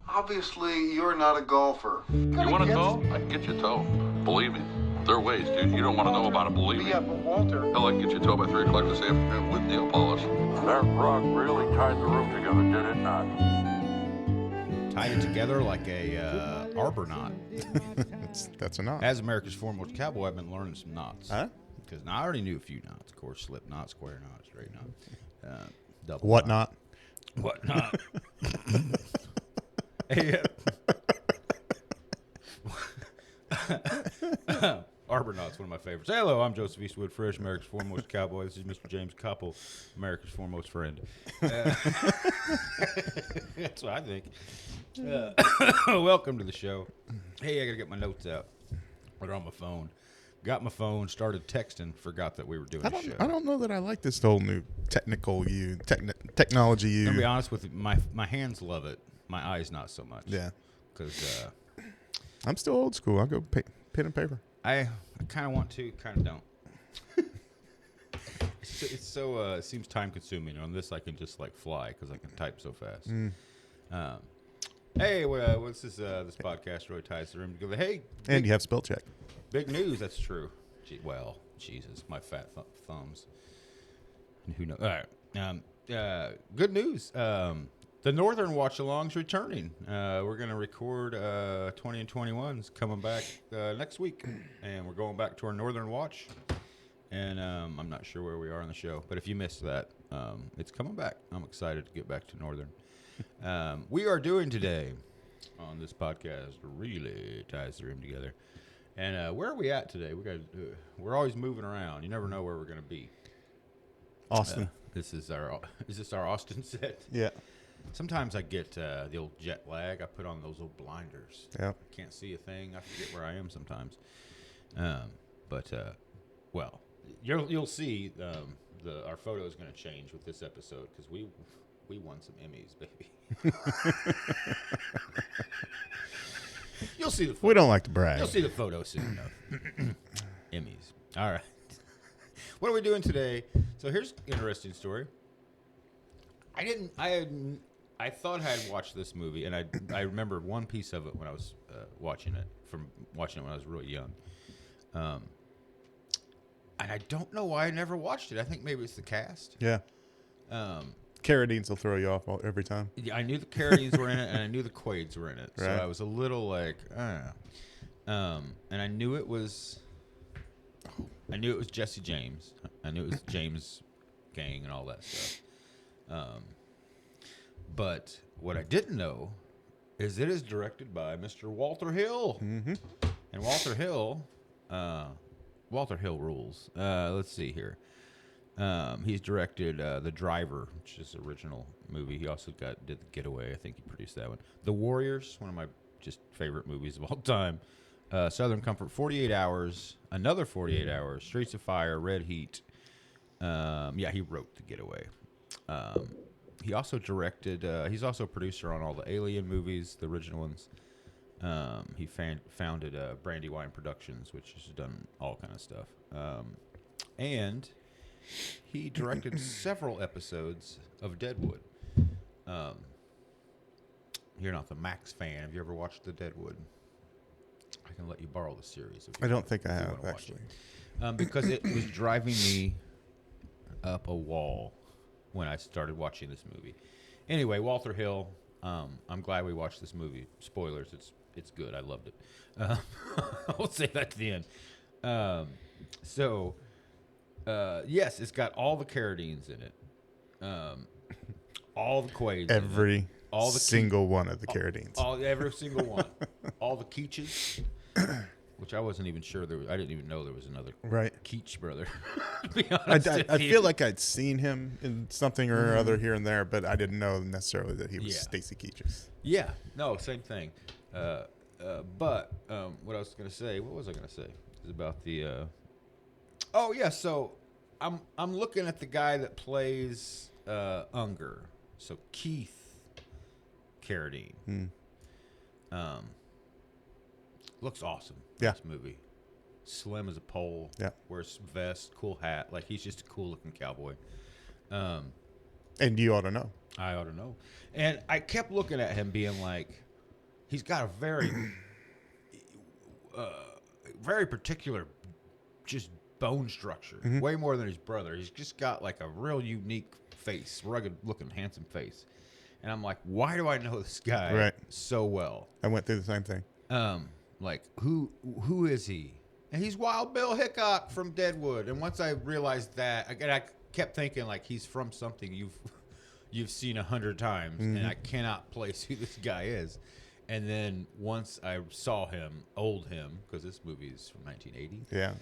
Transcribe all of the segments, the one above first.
Obviously, you're not a golfer. You want a tow? I can get you a tow. Believe me, there are ways, dude. You don't want to know about it, believe me. Yeah, but Walter... Hell, I can get you a tow by 3 o'clock this afternoon with nail polish. That rock really tied the room together, did it not? Tied it together like a arbor knot. That's a knot. As America's foremost cowboy, I've been learning some knots. Huh? Because I already knew a few knots. Of course, slip knot, square knot, straight knot. Double What knot? What knot? Hey, Arbor knot's one of my favorites. Hey, hello, I'm Joseph Eastwood Fresh, America's foremost cowboy. This is Mr. James Koppel, America's foremost friend. That's what I think. Welcome to the show. Hey, I gotta get my notes out. They're on my phone. Got my phone, started texting, forgot that we were doing a show. I don't know that I like this whole new technology. I'm gonna be honest with you, my hands love it. My eyes not so much. Yeah. Because I'm still old school. I'll go pen and paper. I kind of want to, kind of don't. It seems time consuming. On this, I can just like fly because I can type so fast. Hey, what's this podcast really ties the room together? Hey, And you have spell check. big news. That's true. Well, Jesus, my fat thumbs. And who knows? All right. Good news. The Northern Watch-Along's returning. We're going to record 20 and 21's coming back next week. And we're going back to our Northern Watch. And I'm not sure where we are on the show. But if you missed that, it's coming back. I'm excited to get back to Northern. We are doing today on this podcast really ties the room together. And where are we at today? We're always moving around. You never know where we're going to be. Austin. Is this our Austin set? Yeah. Sometimes I get the old jet lag. I put on those old blinders. Yeah. Can't see a thing. I forget where I am sometimes. Well, you'll see our photo is going to change with this episode because we won some Emmys, baby. You'll see the photo. We don't like to brag. You'll see the photo soon enough. Emmys. All right. What are we doing today? So here's an interesting story. I thought I had watched this movie, and I remembered one piece of it when I was watching it when I was really young. And I don't know why I never watched it. I think maybe it's the cast. Yeah. Carradines will throw you off every time. Yeah, I knew the Carradines were in it, and I knew the Quaids were in it. So Right. I was a little like, and I knew it was Jesse James. I knew it was James Gang and all that stuff. But what I didn't know is it is directed by Mr. Walter Hill. Mm-hmm. And Walter Hill rules. Let's see here. He's directed The Driver, which is an original movie. He also did The Getaway. I think he produced that one. The Warriors, one of my just favorite movies of all time. Southern Comfort, 48 Hours, another 48 Hours, Streets of Fire, Red Heat. He wrote The Getaway. He also directed, he's also a producer on all the Alien movies, the original ones. He founded Brandywine Productions, which has done all kind of stuff. And he directed several episodes of Deadwood. You're not the Max fan. Have you ever watched The Deadwood? I can let you borrow the series. I don't think I have, actually. Because it was driving me up a wall when I started watching this movie. Anyway, Walter Hill, I'm glad we watched this movie. Spoilers, it's good. I loved it. I'll say that to the end. Yes, it's got all the Carradines in it. All the Quaids. Every single one of the Carradines. Every single one. All the Keaches, which I wasn't even sure I didn't even know there was another Keach brother. To be honest, I feel like I'd seen him in something or other here and there, but I didn't know necessarily that he was Stacy Keach's. Yeah, no, same thing. But what I was going to say, what was I going to say? It was about the. So I'm looking at the guy that plays Unger. So Keith Carradine. Looks awesome. Yeah. This movie. Slim as a pole. Yeah. Wears vest, cool hat. Like he's just a cool looking cowboy. And you ought to know. I ought to know. And I kept looking at him being like, he's got a very, very particular, just bone structure. Way more than his brother. He's just got like a real unique face, rugged-looking, handsome face. And I'm like, why do I know this guy so well? I went through the same thing. Like who is he? And he's Wild Bill Hickok from Deadwood. And once I realized that, I kept thinking like he's from something you've seen 100 times, and I cannot place who this guy is. And then once I saw him, because this movie is from 1980. Yeah.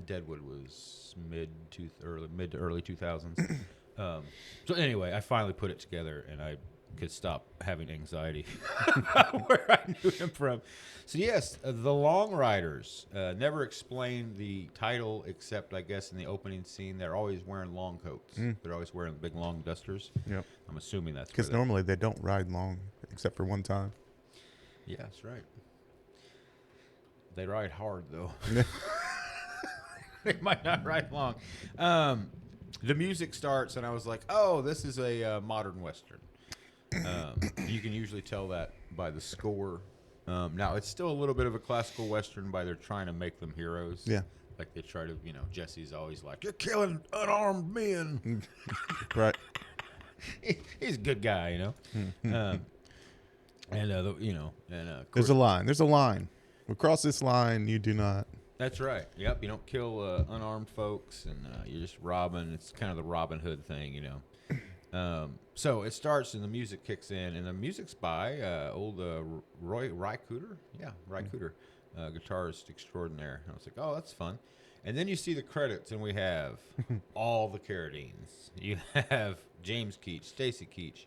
Deadwood was mid to early 2000s. So anyway, I finally put it together, and I could stop having anxiety about where I knew him from. So yes, The Long Riders. Never explained the title except, I guess, in the opening scene. They're always wearing long coats. They're always wearing big long dusters. Yep. I'm assuming that's because normally they don't ride long except for one time. Yeah, that's right. They ride hard though. They might not ride long. The music starts, and I was like, "Oh, this is a modern western." You can usually tell that by the score. Now, it's still a little bit of a classical western by they're trying to make them heroes. Yeah. Like they try to, Jesse's always like, "You're killing unarmed men." Right. He's a good guy, There's a line. There's a line. We cross this line, you do not. That's right. Yep. You don't kill unarmed folks, and you're just robbing. It's kind of the Robin Hood thing, So it starts, and the music kicks in, and the music's by old Ry Cooder. Yeah, Ry Cooder, guitarist extraordinaire. And I was like, oh, that's fun. And then you see the credits, and we have all the Carradines. You have James Keach, Stacy Keach.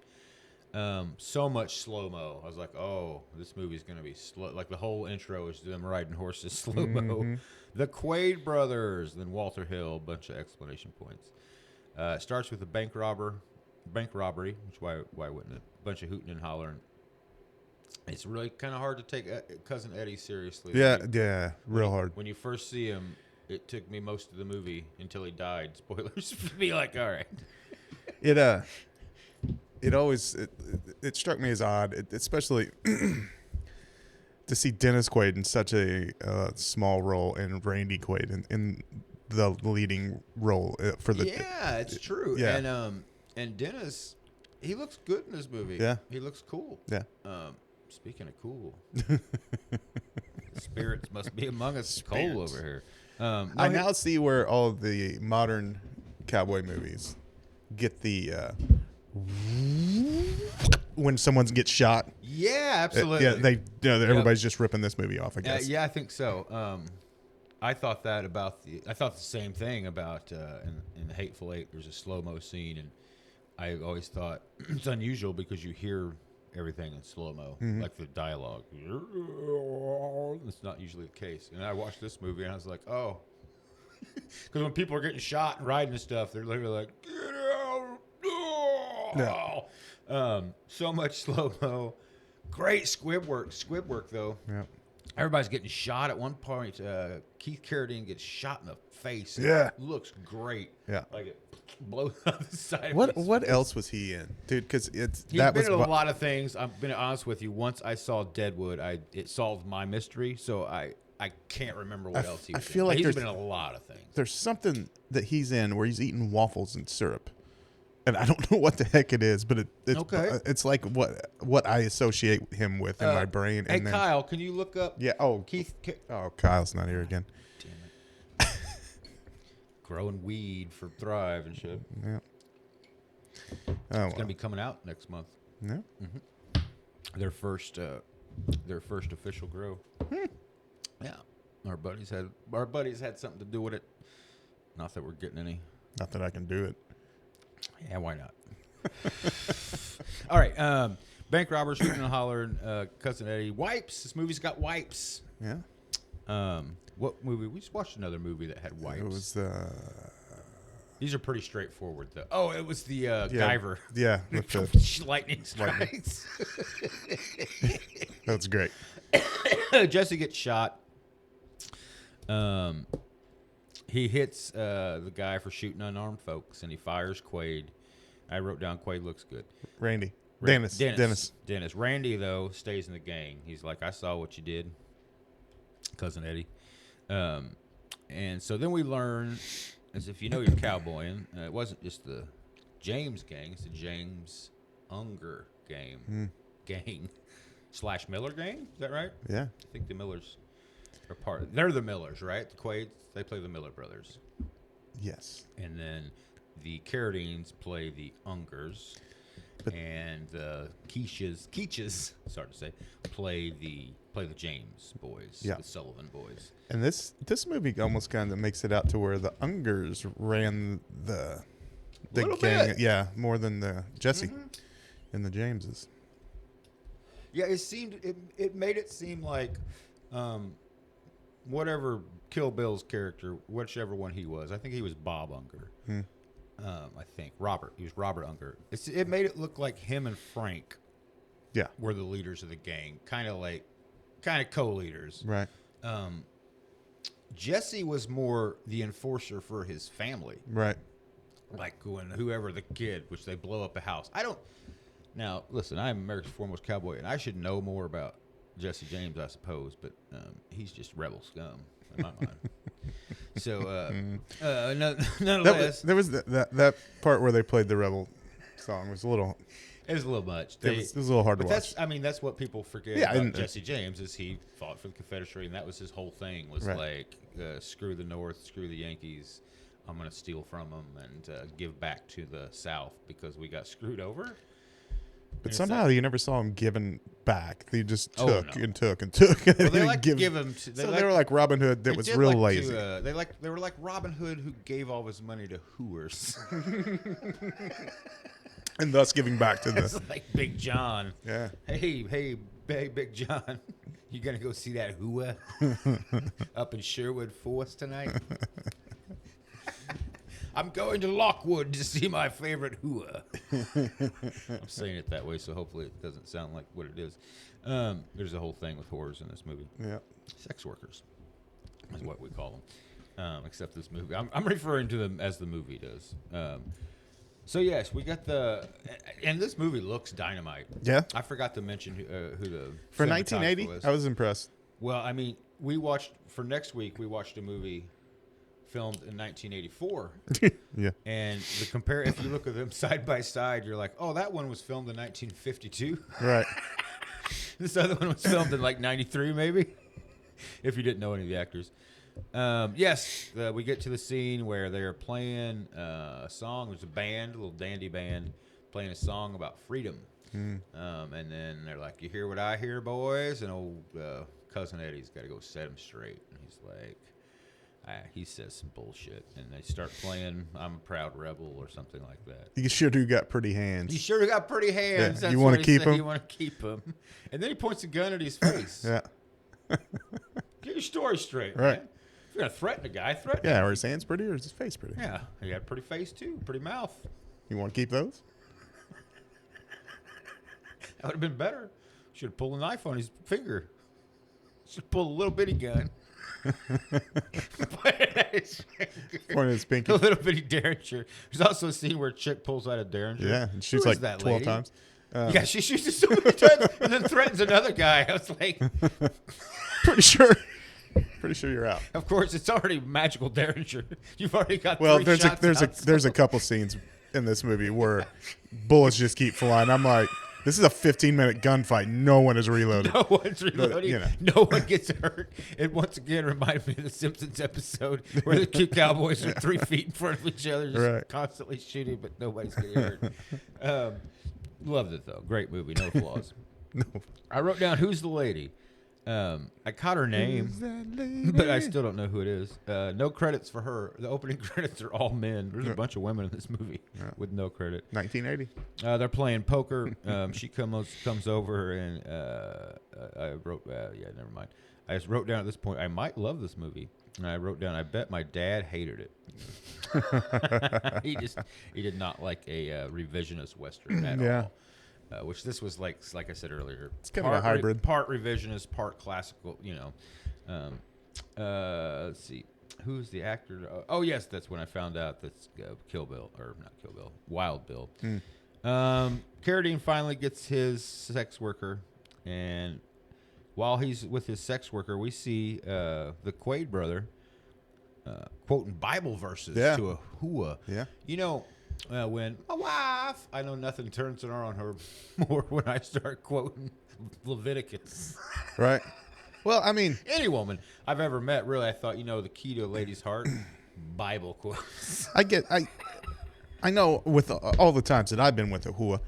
So much slow-mo. I was like, oh, this movie's going to be slow. Like, the whole intro is them riding horses slow-mo. The Quaid brothers, then Walter Hill, bunch of exclamation points. It starts with a bank robbery, which why wouldn't it? Bunch of hooting and hollering. It's really kind of hard to take Cousin Eddie seriously. Yeah, real hard. When you first see him, it took me most of the movie until he died. Spoilers. To be like, all right. It struck me as odd, especially to see Dennis Quaid in such a small role and Randy Quaid in the leading role for the. Yeah, it's true. Yeah. And Dennis, he looks good in this movie. Yeah, he looks cool. Yeah. Speaking of cool, spirits must be among us. Cole over here. I now see where all of the modern cowboy movies get the. When someone gets shot, yeah, absolutely. Everybody's just ripping this movie off. I guess. Yeah, I think so. I thought the same thing about in the Hateful Eight. There's a slow mo scene, and I always thought it's unusual because you hear everything in slow mo, like the dialogue. It's not usually the case. And I watched this movie, and I was like, oh, because when people are getting shot and riding and stuff, they're literally like, get out. Yeah. So much slow mo. Great squib work though. Yeah. Everybody's getting shot at one point. Keith Carradine gets shot in the face. Yeah. It looks great. Yeah. Like it blows out the side. What else was he in, dude? Because he's been in a lot of things. I'm being honest with you. Once I saw Deadwood, it solved my mystery. So I can't remember what else he was. I feel in. like He's been in a lot of things. There's something that he's in where he's eating waffles and syrup. And I don't know what the heck it is, but it's like what I associate him with in my brain. Hey, Kyle, can you look up? Yeah. Oh, Keith. Kyle's not here again. Damn it. Growing weed for Thrive and shit. Yeah. It's gonna be coming out next month. Yeah. Mm-hmm. Their first official grow. Yeah. Our buddies had something to do with it. Not that we're getting any. Not that I can do it. Yeah, why not? All right. Bank robbers, shooting and hollering, Cousin Eddie. Wipes. This movie's got wipes. Yeah. What movie? We just watched another movie that had wipes. It was These are pretty straightforward, though. Oh, it was the Guyver. Yeah. With the lightning strikes. That's great. Jesse gets shot. He hits the guy for shooting unarmed folks, and he fires Quaid. I wrote down Quaid looks good. Randy. Dennis. Randy though stays in the gang. He's like, I saw what you did, cousin Eddie. And so then we learn, as if you know you're cowboying, it wasn't just the James gang; it's the James Unger gang / Miller gang. Is that right? Yeah. I think the Millers are part. They're the Millers, right? The Quaids. They play the Miller brothers. Yes. And then the Carradines play the Ungers, and the Keaches, sorry to say, play the James boys, the Sullivan boys. And this movie almost kind of makes it out to where the Ungers ran the gang, bit. more than the Jesse and the Jameses. Yeah, it made it seem like whatever Kill Bill's character, whichever one he was, I think he was Bob Unger. I think Robert. He was Robert Unger. It made it look like him and Frank, were the leaders of the gang, kind of co-leaders. Right. Jesse was more the enforcer for his family. Right. Like when whoever the kid, which they blow up a house. Now, listen, I'm America's foremost cowboy, and I should know more about Jesse James, I suppose, but he's just rebel scum in my mind. So, nonetheless, there was that part where they played the rebel song was a little. It was a little much. It was a little hard to watch. That's what people forget about Jesse James is he fought for the Confederacy, and that was his whole thing. Was like screw the North, screw the Yankees. I'm going to steal from them and give back to the South because we got screwed over. But somehow you never saw him giving back. They just took and took and took. Well, they like to give him. They were like Robin Hood that was real lazy. They were like Robin Hood who gave all his money to hooers. And thus giving back to It's like Big John. Yeah. Hey, Big John. You going to go see that hooer up in Sherwood Forest tonight? I'm going to Lockwood to see my favorite hooer. I'm saying it that way, so hopefully it doesn't sound like what it is. There's a whole thing with whores in this movie. Yeah. Sex workers is what we call them. Except this movie. I'm referring to them as the movie does. So, yes, we got and this movie looks dynamite. Yeah. I forgot to mention who the For cinematographer 1980, was. I was impressed. Well, I mean, for next week, we watched a movie filmed in 1984. Yeah. And if you look at them side by side, you're like, oh, that one was filmed in 1952. Right. This other one was filmed in like 93, maybe, if you didn't know any of the actors. Yes, we get to the scene where they're playing a song. There's a band, a little dandy band, playing a song about freedom. And then they're like, you hear what I hear, boys? And old cousin Eddie's got to go set him straight. And he's like, he says some bullshit. And they start playing I'm a Proud Rebel or something like that. You sure do got pretty hands. You sure got pretty hands. Yeah. You want to keep him? You want to keep him. And then he points a gun at his face. Yeah. Get your story straight, right. man. If you're going to threaten a guy, threaten him. Yeah, or his hands pretty or is his face pretty? Yeah, he had a pretty face too, pretty mouth. You want to keep those? That would have been better. Should have pulled a knife on his finger. Should have pulled a little bitty gun. Pointing his pinky. A little bitty Derringer. There's also a scene where a chick pulls out a Derringer. Yeah, and shoots like 12 lady? times. Yeah, she shoots it so many times and then threatens another guy. I was like, Pretty sure you're out. of course, it's already magical Derringer. You've already got Well, three shots out, there's a couple scenes in this movie where bullets just keep flying. I'm like, this is a 15-minute gunfight. No one is reloaded. No one's reloading. But, No one gets hurt. It once again reminded me of the Simpsons episode where the two cowboys are 3 feet in front of each other, just constantly shooting, but nobody's getting hurt. Loved it, though. Great movie. No flaws. No. I wrote down, who's the lady? I caught her name, but I still don't know who it is. No credits for her. The opening credits are all men. There's a bunch of women in this movie with no credit. 1980. They're playing poker. She comes over, and I wrote, never mind. I just wrote down at this point, I might love this movie. And I wrote down, I bet my dad hated it. He did not like a revisionist Western at all. Which this was like I said earlier. It's kind of a hybrid. Part revisionist, part classical, let's see. Who's the actor? Oh, yes, that's when I found out that's Kill Bill, or not Kill Bill, Wild Bill. Carradine finally gets his sex worker, and while he's with his sex worker, we see the Quaid brother quoting Bible verses to a hua. Yeah. You know, when my wife, I know nothing turns it on her more when I start quoting Leviticus. Right. Well, I mean, Any woman I've ever met, really, I thought, the key to a lady's heart, Bible quotes. I know with all the times that I've been with a hua,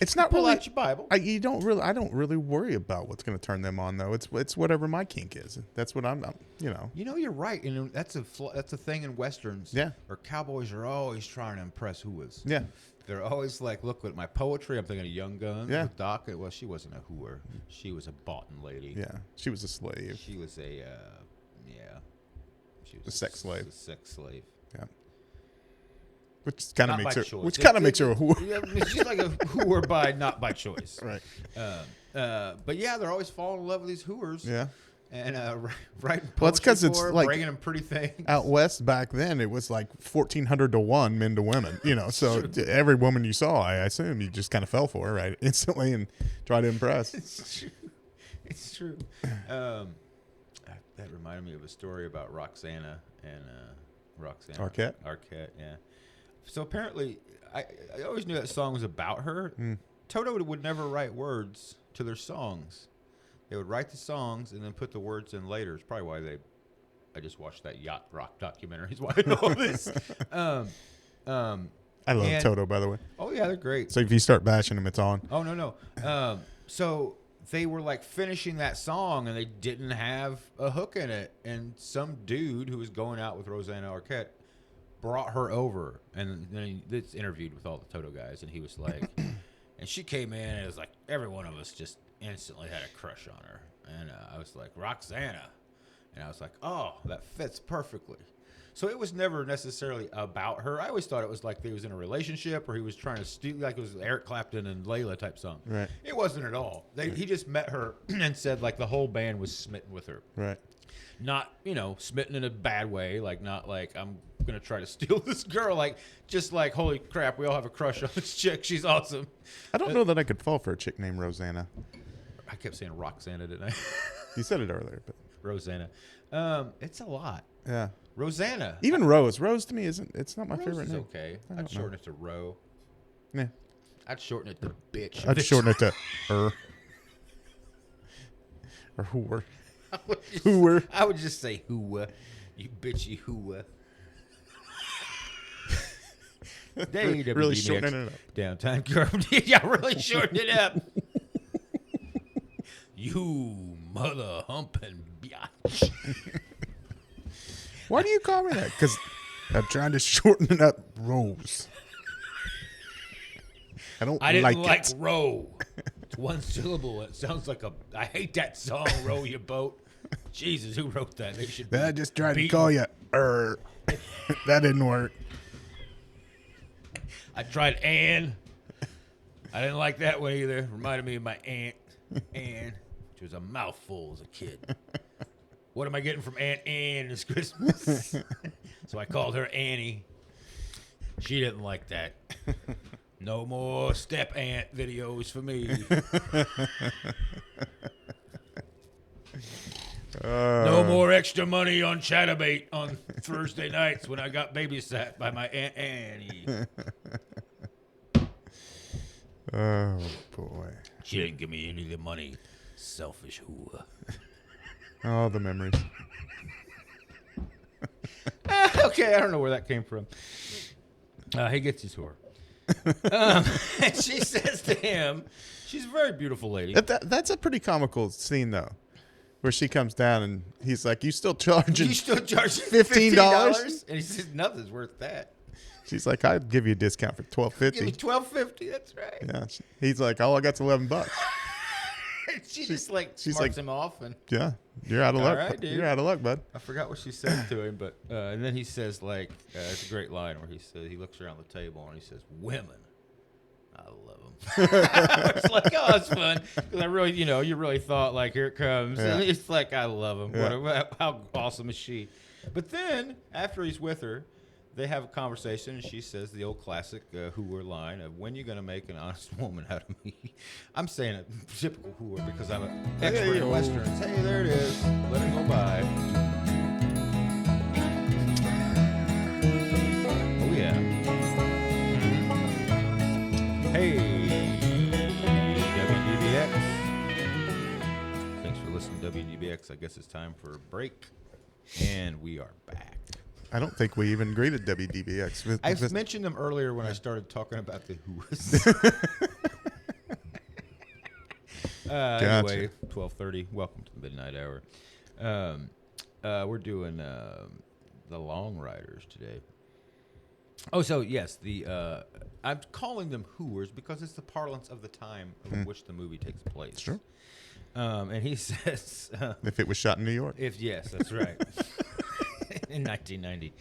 it's not Pull really. out your Bible. I don't really worry about what's going to turn them on though. It's whatever my kink is. That's what I'm. You're right, and that's a thing in westerns. Yeah. Or cowboys are always trying to impress whoas. Yeah. They're always like, look at my poetry. I'm thinking of Young Guns. Yeah. With Doc. Well, she wasn't a hooer. She was a boughten lady. Yeah. She was a slave. She was a She was A sex slave. A sex slave. Yeah. Which kind of Not makes by her. choice. Which kind of makes her a whore. Yeah, I mean, she's like a hooer by not by choice. Right. But yeah, they're always falling in love with these hooers. Yeah. And writing Well, it's because 'cause it's like bringing them pretty things. Out west back then, it was like 1,400 to 1 men to women. So every woman you saw, I assume, you just kind of fell for, right, instantly, and try to impress. It's true. It's true. That reminded me of a story about Roxana and Roxana Arquette? Arquette, yeah. So apparently, I always knew that song was about her. Toto would never write words to their songs. They would write the songs and then put the words in later. It's probably why I just watched that yacht rock documentary. Is why I know all this. I love Toto, by the way. Oh yeah, they're great. So if you start bashing them, it's on. Oh no. So they were like finishing that song and they didn't have a hook in it, and some dude who was going out with Rosanna Arquette brought her over, and then it's interviewed with all the Toto guys, and he was like, and she came in and it was like every one of us just instantly had a crush on her, and I was like, Roxana, and I was like, oh, that fits perfectly. So it was never necessarily about her. I always thought it was like they was in a relationship, or he was trying to steal, like it was Eric Clapton and Layla type song. Right. It wasn't at all. He just met her and said like the whole band was smitten with her. Right. Not, smitten in a bad way, like not like I'm gonna try to steal this girl, like just like holy crap, we all have a crush on this chick. She's awesome. I don't know that I could fall for a chick named Rosanna. I kept saying Roxana, didn't I? You said it earlier, but Rosanna. It's a lot. yeah. Rosanna. Even Rose. Rose to me it's not my Rose favorite is name. okay. I I'd don't know. shorten it to Ro. Yeah. I'd shorten it to bitch. I'd shorten it to her. Or whore. Hooer. I would just say hooah. You bitchy hooah. Really shortening it up. Downtime curve. Yeah, really shorten it up. You mother humping biatch. Why do you call me that? Because I'm trying to shorten it up, Rose. I didn't like it. row. It's one syllable. It sounds like I hate that song, Row Your Boat. Jesus, who wrote that? They should. I just tried to beaten. call you. That didn't work. I tried Anne. I didn't like that one either. Reminded me of my aunt, Anne. She was a mouthful as a kid. What am I getting from Aunt Anne this Christmas? So I called her Annie. She didn't like that. No more step aunt videos for me. No more extra money on Chatterbait on Thursday nights when I got babysat by my Aunt Annie. Oh, boy. She didn't give me any of the money. Selfish whore. Oh, the memories. Okay, I don't know where that came from. He gets his whore. And she says to him, she's a very beautiful lady. That's a pretty comical scene, though, where she comes down and he's like, you still charging $15? And he says, nothing's worth that. She's like, I'd give you a discount for Give me $12.50. $12.50, that's right. Yeah. He's like, all I got's $11. She just like she's smarts like- him off, and Yeah. You're out of All luck. right, dude. You're out of luck, bud. I forgot what she said to him, but and then he says like it's a great line where he says he looks around the table and he says, "Women, I love them." It's like, oh, it's fun because I really, you really thought like, here it comes. Yeah. And it's like, I love him. Yeah. How awesome is she? But then after he's with her, they have a conversation, and she says the old classic hooer line of, when you going to make an honest woman out of me? I'm saying a typical hooer because I'm an expert in Westerns. Hey, there it is. Let it go by. Oh, yeah. Hey, WDBX. Thanks for listening to WDBX. I guess it's time for a break, and we are back. I don't think we even greeted WDBX. I mentioned them earlier when I started talking about the Who's. Anyway, 12:30. Welcome to the Midnight Hour. We're doing the Long Riders today. Oh, so yes, I'm calling them hooers because it's the parlance of the time in which the movie takes place. Sure. And he says, if it was shot in New York. yes, that's right. In 1990.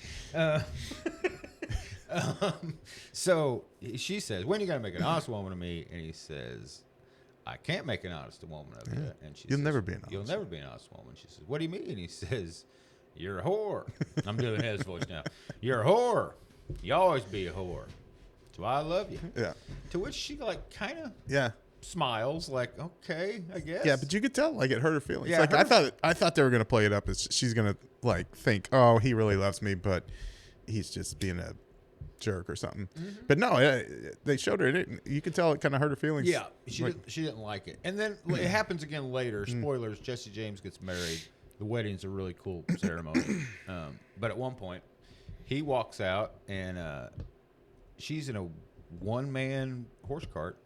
So she says, when are you going to make an honest woman of me? And he says, I can't make an honest woman of you. And she You'll says, never be an honest You'll never be an honest woman. She says, what do you mean? He says, you're a whore. I'm doing his voice now. You're a whore. You always be a whore. That's why I love you. Yeah. To which she kind of Yeah. smiles like, okay, I guess. Yeah, but you could tell like it hurt her feelings. Yeah, Like I thought they were gonna play it up as she's gonna like think, oh, he really loves me, but he's just being a jerk or something. Mm-hmm. But no, they showed her it. You could tell it kind of hurt her feelings. Yeah, she didn't like it. And then it happens again later. Spoilers, Jesse James gets married. The wedding's a really cool ceremony. But at one point, he walks out, and she's in a one-man horse cart.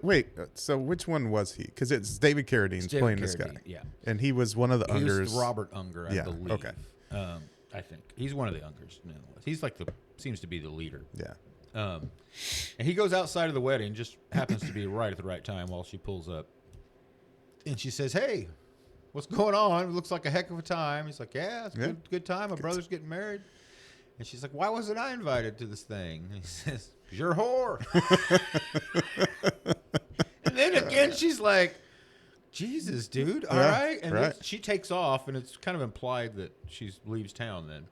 Wait, so which one was he? Because it's David Carradine's playing this guy. Yeah. And he was one of the He Ungers. was Robert Unger, I believe. Okay. I think. He's one of the Ungers. No, he's seems to be the leader. Yeah. And he goes outside of the wedding, just happens to be right at the right time while she pulls up. And she says, hey, what's going on? It looks like a heck of a time. He's like, yeah, it's a good time. My brother's getting married. And she's like, why wasn't I invited to this thing? And he says, 'cause you're a whore. And then again, she's like, Jesus, dude. All right. And then she takes off, and it's kind of implied that she leaves town then.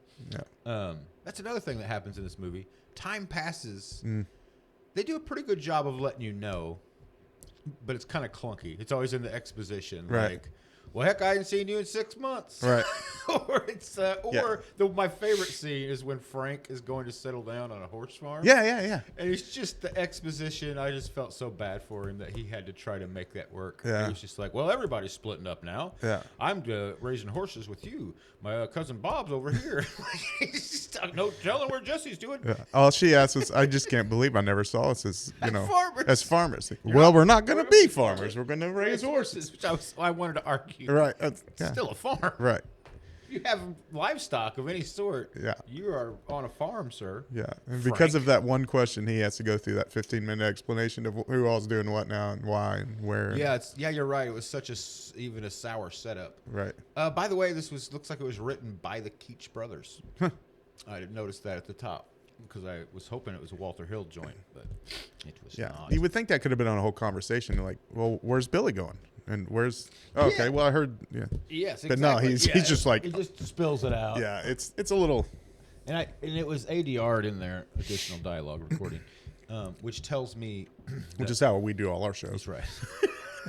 Yeah. That's another thing that happens in this movie. Time passes. They do a pretty good job of letting you know, but it's kind of clunky. It's always in the exposition. Right. Like, well, heck, I haven't seen you in 6 months. Right. My favorite scene is when Frank is going to settle down on a horse farm. Yeah. And it's just the exposition. I just felt so bad for him that he had to try to make that work. Yeah. He was just like, well, everybody's splitting up now. Yeah. I'm raising horses with you. My cousin Bob's over here. He's just no telling where Jesse's doing. Yeah. All she asked was, I just can't believe I never saw us as, farmers. as farmers. Well, we're not going to be farmers. We're going to raise horses. Which I wanted to argue. Right. It's still a farm. Right. If you have livestock of any sort, Yeah. you are on a farm, sir. Yeah. And because of that one question, he has to go through that 15-minute explanation of who all's doing what now and why and where. Yeah, you're right. It was such even a sour setup. Right. By the way, looks like it was written by the Keach brothers. I didn't notice that at the top because I was hoping it was a Walter Hill joint, but it was not. You would think that could have been on a whole conversation. Like, well, where's Billy going? And where's? Oh, okay, well, I heard. Yeah. Yes, exactly. But no, he's just like. He just spills it out. Yeah, it's a little. And it was ADR'd in there, additional dialogue recording, which tells me. Which is how we do all our shows. That's right.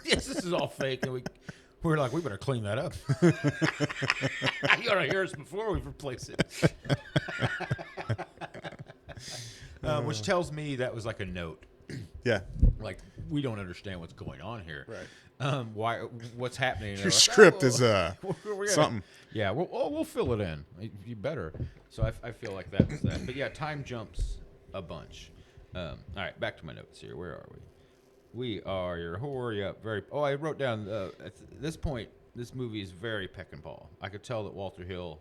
Yes, this is all fake, and we're like, we better clean that up. You ought to hear us before we replace it. Which tells me that was like a note. Yeah. Like, we don't understand what's going on here. Right. What's happening? Your script is something. Yeah, we'll fill it in. You better. So I feel like that was that. But yeah, time jumps a bunch. All right, back to my notes here. Where are we? We are your whore. Yeah, I wrote down at this point. This movie is very peck and paw. I could tell that Walter Hill.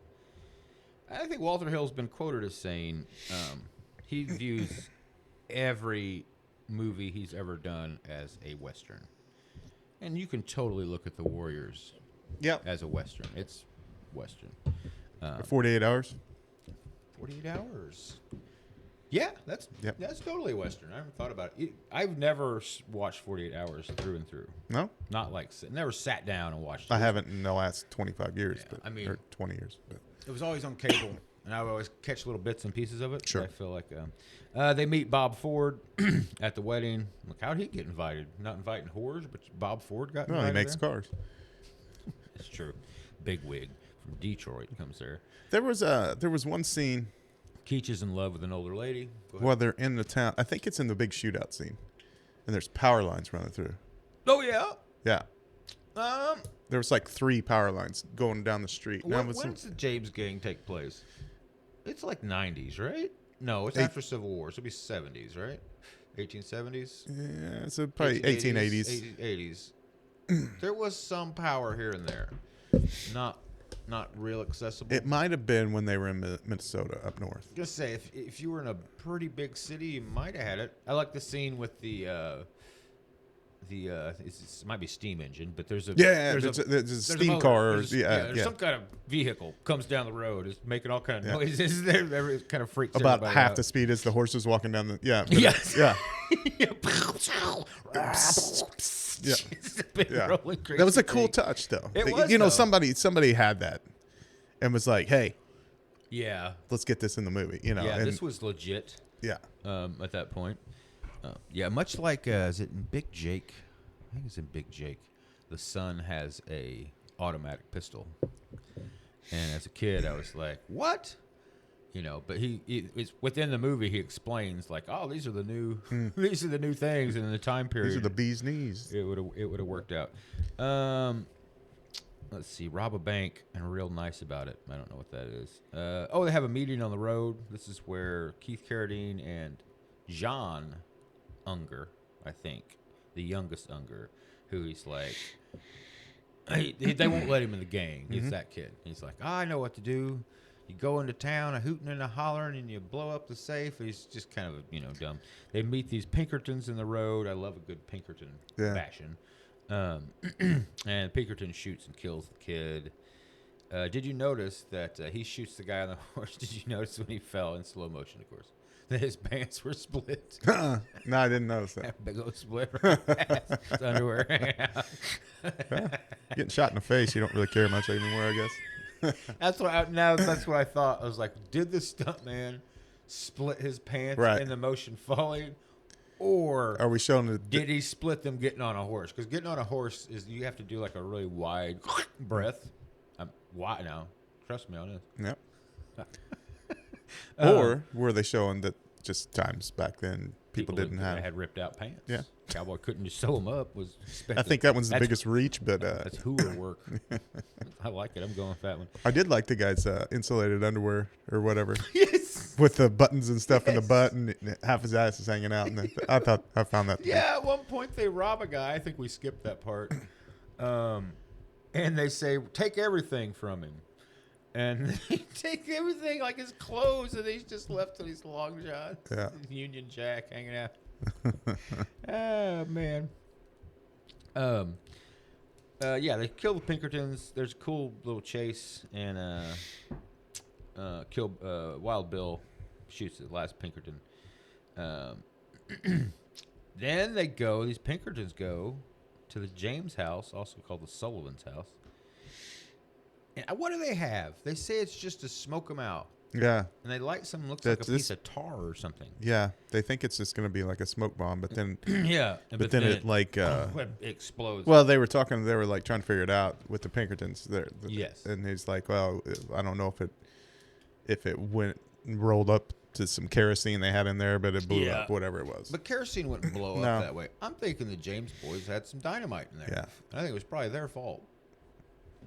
I think Walter Hill's been quoted as saying he views every movie he's ever done as a Western. And you can totally look at The Warriors as a Western. It's Western. 48 hours? 48 hours. Yeah, that's totally a Western. I haven't thought about it. I've never watched 48 Hours through and through. No? Not like, never sat down and watched it. I haven't in the last 25 years. Yeah, or 20 years. But. It was always on cable. and I always catch little bits and pieces of it. Sure. I feel like they meet Bob Ford at the wedding. Like, how'd he get invited? Not inviting whores, but Bob Ford got No, invited. he makes there? cars. It's true. Big wig from Detroit comes there. There was one scene Keach is in love with an older lady. Go ahead. while they're in the town. I think it's in the big shootout scene, and there's power lines running through. Oh yeah. Yeah, Um. there was like 3 power lines going down the street. And I When, was- when does the James Gang take place? It's like 90s, right? No, it's Eight- after Civil War. So it'll be 70s, right? 1870s. yeah, so probably 1880s. 80s. There was some power here and there. Not real accessible. It might have been when they were in Minnesota up north. Just say if you were in a pretty big city, you might have had it. I like the scene with the it might be steam engine, but there's a There's a steam motor. car. Or, There's some kind of vehicle comes down the road, is making all kind of noises. It kind of freaks about everybody half out. the speed as the horses walking down the Yes. yeah. It's a big Yeah. rolling crazy That was a cool thing. touch, though. It was, you know, though. somebody had that, and was like, "Hey, Yeah, let's get this in the movie." You know, yeah. and, This was legit. yeah. At that point. Yeah, much like is it in Big Jake? I think it's in Big Jake. The son has a automatic pistol, and as a kid, I was like, "What?" You know, but it's within the movie. He explains like, "Oh, these are the new, these are the new things," and in the time period, These are the bee's knees. it would have worked out. Let's see, rob a bank and real nice about it. I don't know what that is. They have a meeting on the road. This is where Keith Carradine and John Unger, I think, the youngest Unger, who he's like, they won't let him in the gang. He's that kid. He's like, I know what to do. You go into town, a hooting and a hollering, and you blow up the safe. He's just kind of, dumb. They meet these Pinkertons in the road. I love a good Pinkerton fashion. And Pinkerton shoots and kills the kid. Did you notice that he shoots the guy on the horse? Did you notice when he fell in slow motion, of course, that his pants were split? No, I didn't notice that. Big old split right past his underwear. Getting shot in the face, you don't really care much anymore, I guess. That's what I thought. I was like, did the stuntman split his pants Right. in the motion falling, or Are we showing the? did he split them getting on a horse? Because getting on a horse is you have to do like a really wide breath. Wide now. Trust me on this. Yep. Or were they showing that just times back then people didn't that have? had ripped out pants. Yeah. Cowboy couldn't just sew them up. I think that one's the that's- biggest reach, but That's hooer work. I like it. I'm going with that one. I did like the guy's insulated underwear or whatever Yes. with the buttons and stuff in the Yes. butt, and half his ass is hanging out. And I found that. Yeah, at one point they rob a guy. I think we skipped that part. And they say, take everything from him. And they take everything, like his clothes, and he's just left with these long johns. Yeah. His Union Jack hanging out. Oh, man. Yeah, they kill the Pinkertons. There's a cool little chase, and Wild Bill shoots the last Pinkerton. Then these Pinkertons go to the James house, also called the Sullivan's house. And what do they have? They say it's just to smoke them out. Yeah, And they light something looks like a That's piece this- of tar or something. yeah. They think it's just going to be like a smoke bomb, but then, Yeah. but then it like. it explodes. Well, they were like trying to figure it out with the Pinkertons there. Yes. And he's like, well, I don't know if it went rolled up to some kerosene they had in there, but it blew Yeah. up, whatever it was. But kerosene wouldn't blow No. up that way. I'm thinking the James boys had some dynamite in there. Yeah. I think it was probably their fault.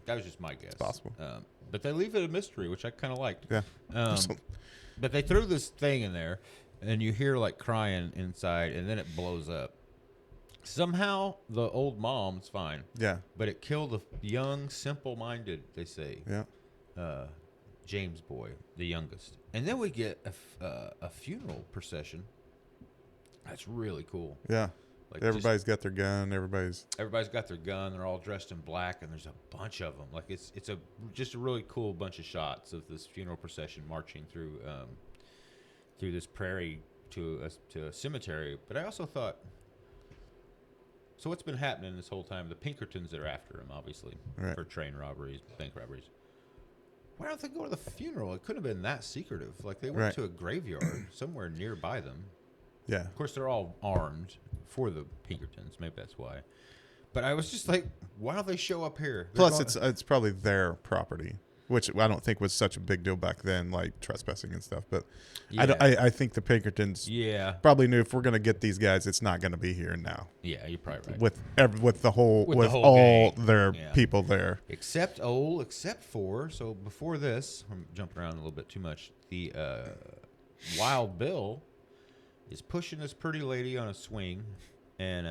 That was just my guess. It's possible. But they leave it a mystery, which I kind of liked. Yeah. But they threw this thing in there, and you hear like crying inside, and then it blows up. Somehow the old mom's fine, Yeah. but it killed the young, simple-minded, they say, Yeah. James boy, the youngest. And then we get a funeral procession. That's really cool. Yeah. Like Everybody's got their gun. Everybody's. everybody's got their gun. They're all dressed in black, and there's a bunch of them. Like it's just a really cool bunch of shots of this funeral procession marching through this prairie to a cemetery. But I also thought, so what's been happening this whole time? The Pinkertons are after him, obviously, Right. for train robberies, bank robberies. Why don't they go to the funeral? It couldn't have been that secretive. Like they went Right. to a graveyard somewhere nearby them. Yeah. Of course, they're all armed for the Pinkertons. Maybe that's why. But I was just like, why don't they show up here? They're Plus, going- it's probably their property, which I don't think was such a big deal back then, like trespassing and stuff. But Yeah. I think the Pinkertons yeah, probably knew if we're gonna get these guys, it's not gonna be here now. yeah, you're probably right. With the With the whole all gang. their Yeah. people there. Except for, so before this, I'm jumping around a little bit too much. The Wild Bill is pushing this pretty lady on a swing, and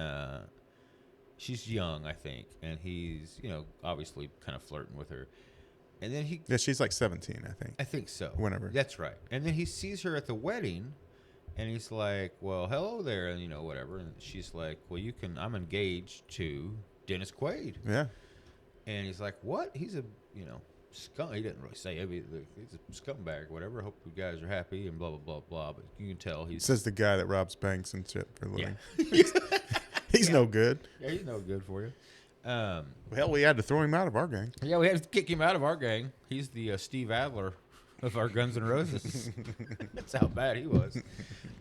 she's young, I think, and he's, obviously kind of flirting with her. And then Yeah, she's like 17, I think. I think so. Whenever. That's right. And then he sees her at the wedding, and he's like, well, hello there, and, whatever. And she's like, well, I'm engaged to Dennis Quaid. Yeah. And he's like, what? He's a, scum. He didn't really say it. He's a scumbag or whatever. I hope you guys are happy and blah, blah, blah, blah. But you can tell he's... Says the guy that robs banks and shit for a Yeah. living. He's no good. Yeah, he's no good for you. Hell, we had to throw him out of our gang. Yeah, we had to kick him out of our gang. He's the Steve Adler of our Guns N' Roses. That's how bad he was.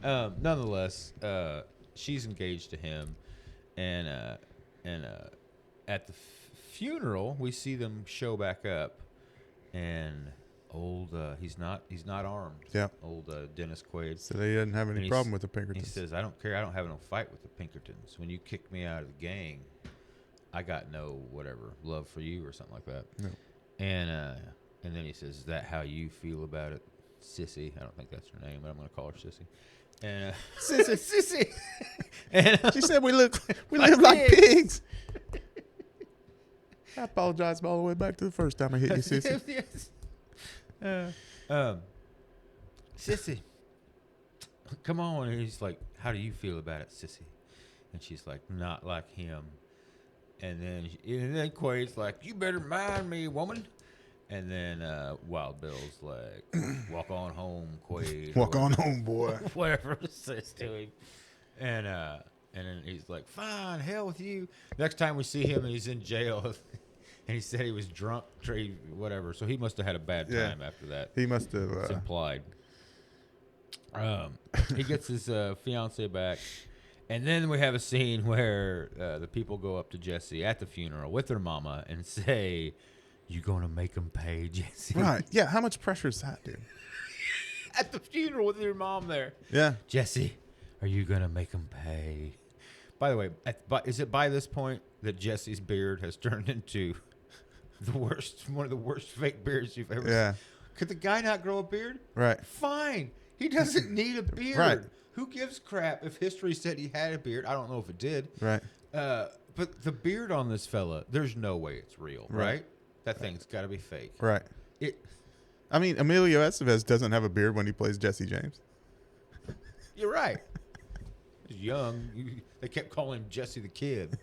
Nonetheless, she's engaged to him, and at the funeral, we see them show back up, and he's not armed. Yeah. Old Dennis Quaid. So he doesn't have And any he's- problem with the He Pinkertons. says, I don't care. I don't have no fight with the Pinkertons. When you kicked me out of the gang, I got no whatever love for you or something like that. No. And then he says, is that how you feel about it, Sissy? I don't think that's her name, but I'm going to call her Sissy. And Sissy. And She said we live like pigs. I apologize all the way back to the first time I hit you, sissy. Yes. Sissy, come on. And he's like, how do you feel about it, Sissy? And she's like, not like him. And then Quaid's like, you better mind me, woman. And then Wild Bill's like, walk on home, Quaid. Walk on home, boy. Whatever it says to him. And then he's like, fine, hell with you. Next time we see him, he's in jail. And he said he was drunk, whatever. So he must have had a bad Yeah. time after that. He must It's have. implied. He gets his fiance back. And then we have a scene where the people go up to Jesse at the funeral with their mama and say, you going to make him pay, Jesse? Right. Yeah. How much pressure is that, dude? At the funeral with your mom there. Yeah. Jesse, are you going to make him pay? By the way, is it by this point that Jesse's beard has turned into one of the worst fake beards you've ever Yeah. seen? Could the guy not grow a beard? Right. Fine. He doesn't need a beard. Right. Who gives crap if history said he had a beard? I don't know if it did. Right. But the beard on this fella, there's no way it's real, right? Right. That thing's got to be fake. Right. It. I mean, Emilio Estevez doesn't have a beard when he plays Jesse James. You're right. He's young. They kept calling him Jesse the Kid.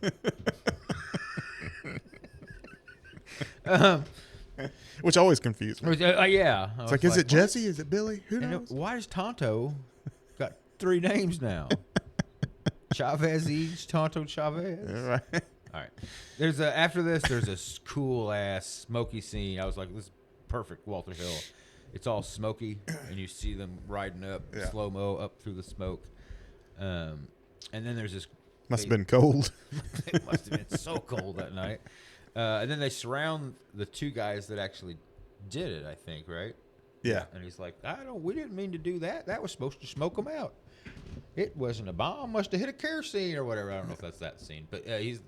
Which always confused me. Yeah. It's like, is it Jesse? Is it Billy? Who And knows? why is Tonto got 3 names now? Chavez Each, Tonto Chavez. Right. All right. After this, there's a cool ass smoky scene. I was like, this is perfect, Walter Hill. It's all smoky, and you see them riding up Yeah. slow mo up through the smoke. And then there's this. Must have been cold. It must have been so cold that night. And then they surround the 2 guys that actually did it. I think, right? Yeah. And he's like, we didn't mean to do that. That was supposed to smoke them out. It wasn't a bomb. Must have hit a kerosene or whatever. I don't know if that's that scene, but he's,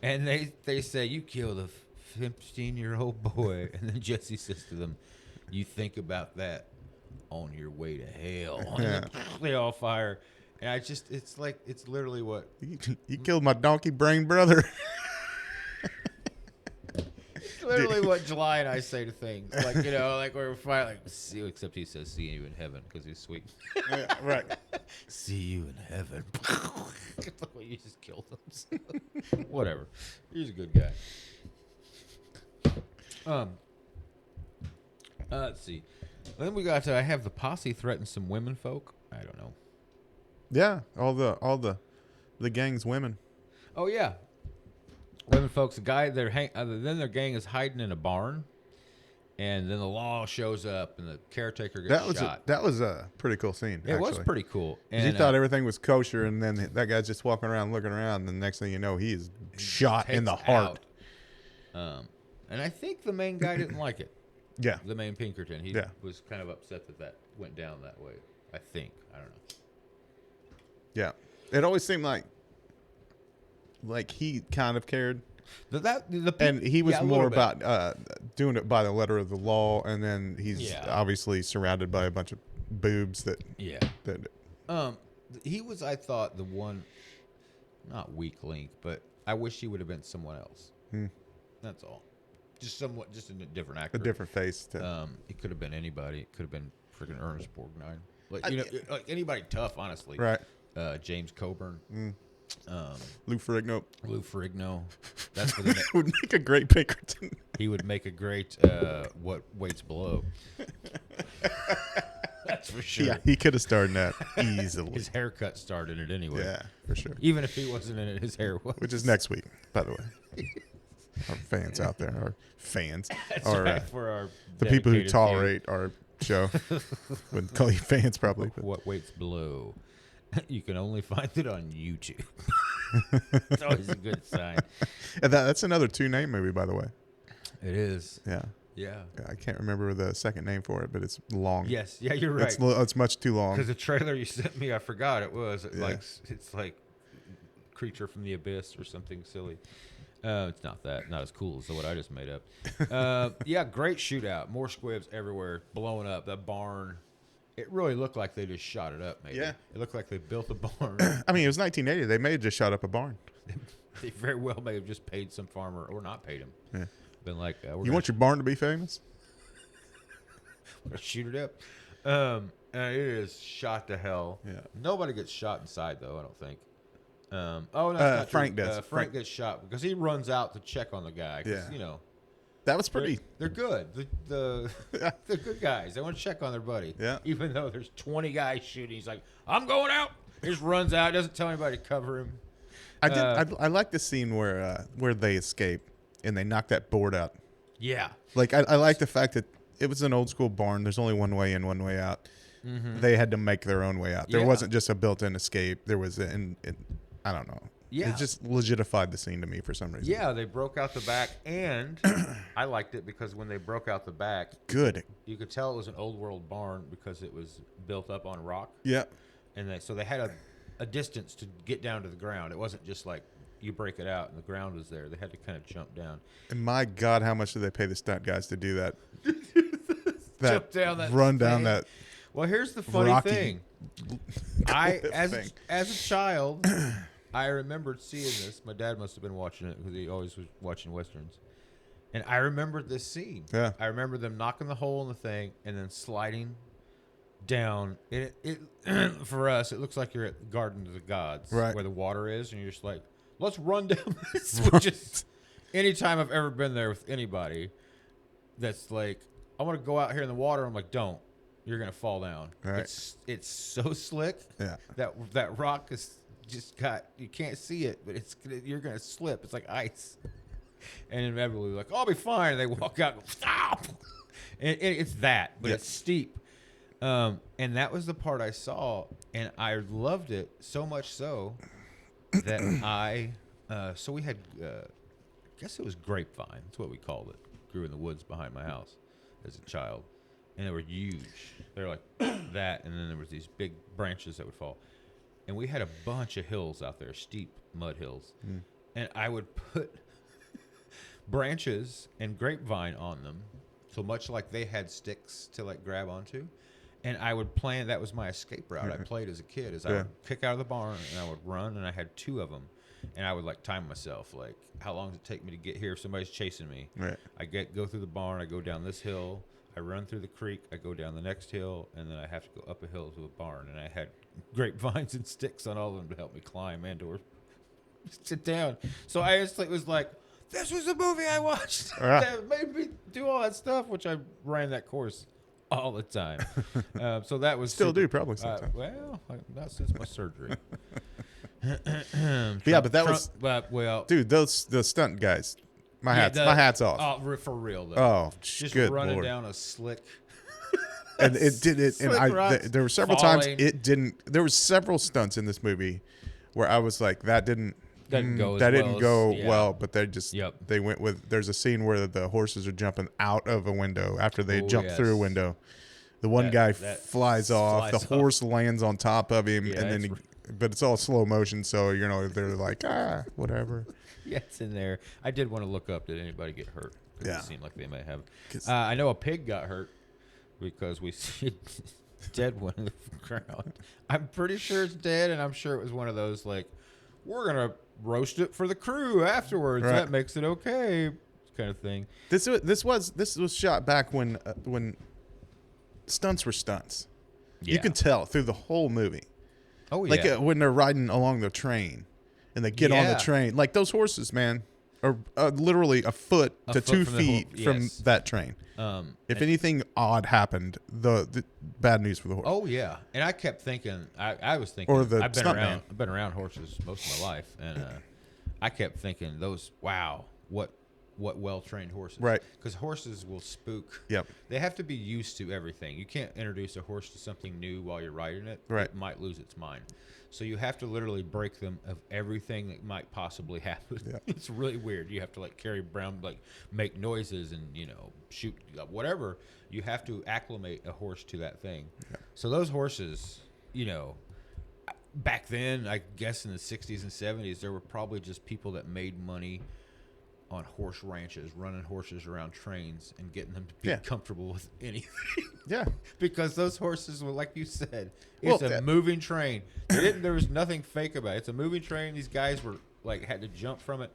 and they say, you killed a 15-year-old boy. And then Jesse says to them, you think about that on your way to hell. Yeah. They all fire. And it's literally what. You killed my donkey brain brother. Literally what July and I say to things. Like, like we're fine, like, see, except he says, see you in heaven, because he's sweet. Yeah, right. See you in heaven. Well, you just killed him. So. Whatever. He's a good guy. Let's see. Then we got I have the posse threaten some women folk. I don't know. Yeah. All the gang's women. Oh, yeah. Women folks, a guy, then their gang is hiding in a barn. And then the law shows up, and the caretaker gets shot. That was a pretty cool scene. It was pretty cool. And he thought everything was kosher, and then that guy's just walking around, looking around, and the next thing you know, he is shot in the heart. And I think the main guy didn't like it. Yeah. The main Pinkerton. He was kind of upset that went down that way. I think. I don't know. Yeah. It always seemed like he kind of cared. And he was more about doing it by the letter of the law, and then he's obviously surrounded by a bunch of boobs that. Yeah. He was, I thought, the one, not weak link, but I wish he would have been someone else. That's all. Just a different actor. A different face. It could have been anybody. It could have been freaking Ernest Borgnine. Like anybody tough, honestly. Right. James Coburn. Lou Ferrigno. That's what would make a great Pinkerton. He would make a great What Waits Below. That's for sure. Yeah, he could have starred in that easily. His haircut starred in it anyway. Yeah, for sure. Even if he wasn't in it, his hair was. Which is next week, by the way. Our fans out there, our fans, for our the people who tolerate our show. Wouldn't call you fans, probably. But. What Waits Below. You can only find it on YouTube. It's always a good sign. And that's another 2-name movie, by the way. It is. Yeah. Yeah. I can't remember the second name for it, but it's long. Yes. Yeah, you're right. It's much too long. Because the trailer you sent me, I forgot it was. It's like Creature from the Abyss or something silly. It's not that. Not as cool as what I just made up. Great shootout. More squibs everywhere, blowing up. That barn. It really looked like they just shot it up, maybe. Yeah. It looked like they built a barn. I mean, it was 1980. They may have just shot up a barn. They very well may have just paid some farmer or not paid him. Yeah. Been like, you want your barn to be famous? We're gonna shoot it up. And it is shot to hell. Yeah. Nobody gets shot inside, though, I don't think. No, Frank does. Frank gets shot because he runs out to check on the guy. Yeah. You know. That was pretty. They're good. The good guys. They want to check on their buddy. Yeah. Even though there's 20 guys shooting, he's like, I'm going out. He just runs out. Doesn't tell anybody to cover him. I like the scene where they escape and they knock that board out. Yeah. Like I like the fact that it was an old school barn. There's only one way in, one way out. Mm-hmm. They had to make their own way out. There wasn't just a built-in escape. There was I don't know. Yeah. It just legitified the scene to me for some reason. Yeah, they broke out the back, and I liked it because when they broke out the back, you could tell it was an old world barn because it was built up on rock. Yeah. And so they had a distance to get down to the ground. It wasn't just like you break it out and the ground was there. They had to kind of jump down. And my God, how much did they pay the stunt guys to do that? Jump down that run down that. Well, here's the funny thing. As a child, I remembered seeing this. My dad must have been watching it because he always was watching Westerns. And I remembered this scene. Yeah. I remember them knocking the hole in the thing and then sliding down. It for us, it looks like you're at the Garden of the Gods, right, where the water is, and you're just like, let's run down this. Which is, anytime I've ever been there with anybody that's like, I want to go out here in the water, I'm like, don't. You're going to fall down. Right. It's so slick. Yeah. That rock is just you can't see it, but you're going to slip. It's like ice. And inevitably, like, I'll be fine. And they walk out and go, stop. And it's that, but it's steep. And that was the part I saw, and I loved it so much so that so we had, I guess it was grapevine. That's what we called it. Grew in the woods behind my house as a child. And they were huge. They were like that, and then there was these big branches that would fall. And we had a bunch of hills out there, steep mud hills. Mm. And I would put branches and grapevine on them, so much like they had sticks to like grab onto. And I would plan, that was my escape route. I played as a kid, I would kick out of the barn, and I would run, and I had 2 of them. And I would like time myself, like, how long does it take me to get here if somebody's chasing me? Right. I go through the barn, I go down this hill, I run through the creek, I go down the next hill, and then I have to go up a hill to a barn. And I had grapevines and sticks on all of them to help me climb and or sit down. So I instantly was like, this was a movie I watched that made me do all that stuff, which I ran that course all the time. So that was still do probably sometimes. Well, not since my surgery. But that was dude. The stunt guys, my hat's off. For real though. Oh, just good running Lord. down a slick. And it did it, and Slick run, there were several times falling. it didn't. There was several stunts in this movie where I was like, that didn't Go as that well didn't as- go yeah. well. But they just Yep. they went with. There's a scene where the horses are jumping out of a window after they Oh, jump through a yes. window. The one That- guy that flies off. flies The horse lands on top of him, Yeah, and then it's but it's all slow motion, so they're like whatever. Yeah, it's in there. I did want to look up. Did anybody get hurt? 'Cause Yeah. It seemed like they may have. 'Cause- I know a pig got hurt because we see a dead one in the ground. I'm pretty sure it's dead, and I'm sure it was one of those like, we're gonna roast it for the crew afterwards. Right. That makes it okay, kind of thing. This was shot back when stunts were stunts. Yeah. You can tell through the whole movie. Oh yeah. Like when they're riding along the train and they get on the Yeah. train. Like those horses, man, are literally a foot A to foot 2 from the feet ho- from yes. that train. If and- anything odd happened, the bad news for the horse. Oh yeah, and I kept thinking. I was thinking. Or the I've been stuntman. around. I've been around horses most of my life, and I kept thinking those. Wow, what well-trained horses. Right. Because horses will spook. Yep. They have to be used to everything. You can't introduce a horse to something new while you're riding it. Right. It might lose its mind. So you have to literally break them of everything that might possibly happen. Yeah. It's really weird. You have to like carry around, like make noises and shoot whatever. You have to acclimate a horse to that thing. Yeah. So those horses, back then, I guess in the 60s and 70s, there were probably just people that made money on horse ranches, running horses around trains and getting them to be Yeah. comfortable with anything. Yeah. Because those horses were, like you said, Well, it's a moving train. There was nothing fake about it. It's a moving train. These guys were like had to jump from it.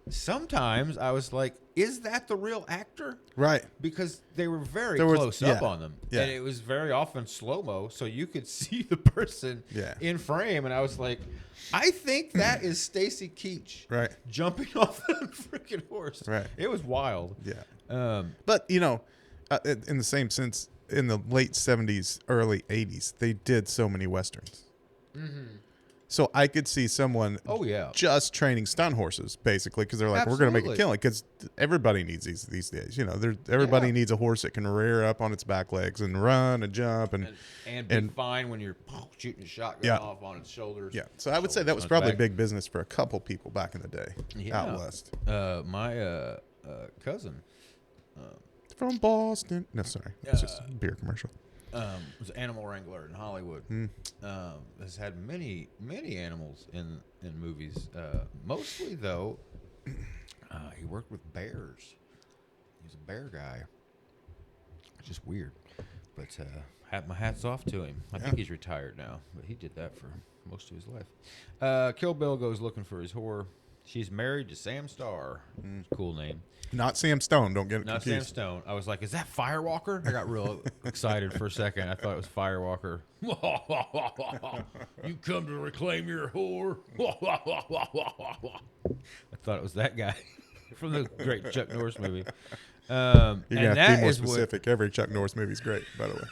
Sometimes I was like, is that the real actor? Right. Because they were very There was- close up yeah. on them. Yeah. And it was very often slow-mo, so you could see the person Yeah. in frame. And I was like, I think that is Stacy Keach Right. jumping off the freaking horse. Right. It was wild. Yeah. But in the same sense, in the late 70s, early 80s, they did so many westerns. Mm-hmm. So I could see someone Oh, yeah. just training stunt horses, basically, because they're like, we're going to make a Absolutely. killing. Because everybody needs these days. Everybody Yeah. needs a horse that can rear up on its back legs and run and jump. And be fine when you're shooting a shotgun Yeah. off on its shoulders. yeah. So I would say that was Shoulders on its probably back. big business for a couple people back in the day Yeah. out west. My cousin From Boston. No, sorry. It's just a beer commercial. was an animal wrangler in Hollywood. Has had many animals in movies. Mostly though, he worked with bears. He's a bear guy. Just weird, but my hats off to him. I think he's retired now, but he did that for most of his life. Kill Bill goes looking for his whore. She's married to Sam Starr. Cool name. Not Sam Stone. Don't get it Not Sam confused. Stone. I was like, is that Firewalker? I got real excited for a second. I thought it was Firewalker. You come to reclaim your whore. I thought it was that guy from the great Chuck Norris movie. You're going And to have to that be more is what specific. Every Chuck Norris movie is great, by the way.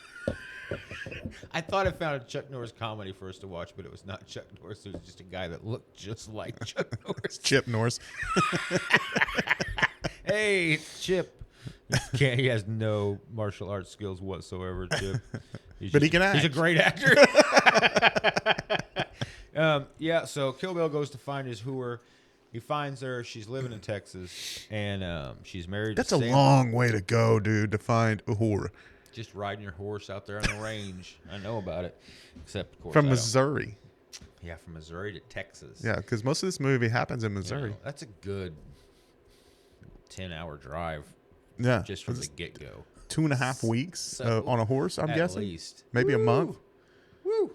I thought I found a Chuck Norris comedy for us to watch, but it was not Chuck Norris. It was just a guy that looked just like Chuck Norris. Chip Norris. Hey, it's Chip. He has no martial arts skills whatsoever, Chip. But he can act. He's a great actor. Yeah, so Kill Bill goes to find his whore. He finds her. She's living in Texas, and she's married That's to a Sam. long way to go, dude, to find a whore. Just riding your horse out there on the range. I know about it. Except, of course, From I don't. Missouri. Yeah, from Missouri to Texas. Yeah, because most of this movie happens in You know, Missouri. that's a good 10-hour drive Yeah. just from the get-go. 2.5 weeks So- on a horse, I'm At guessing. least. Maybe a month. Woo!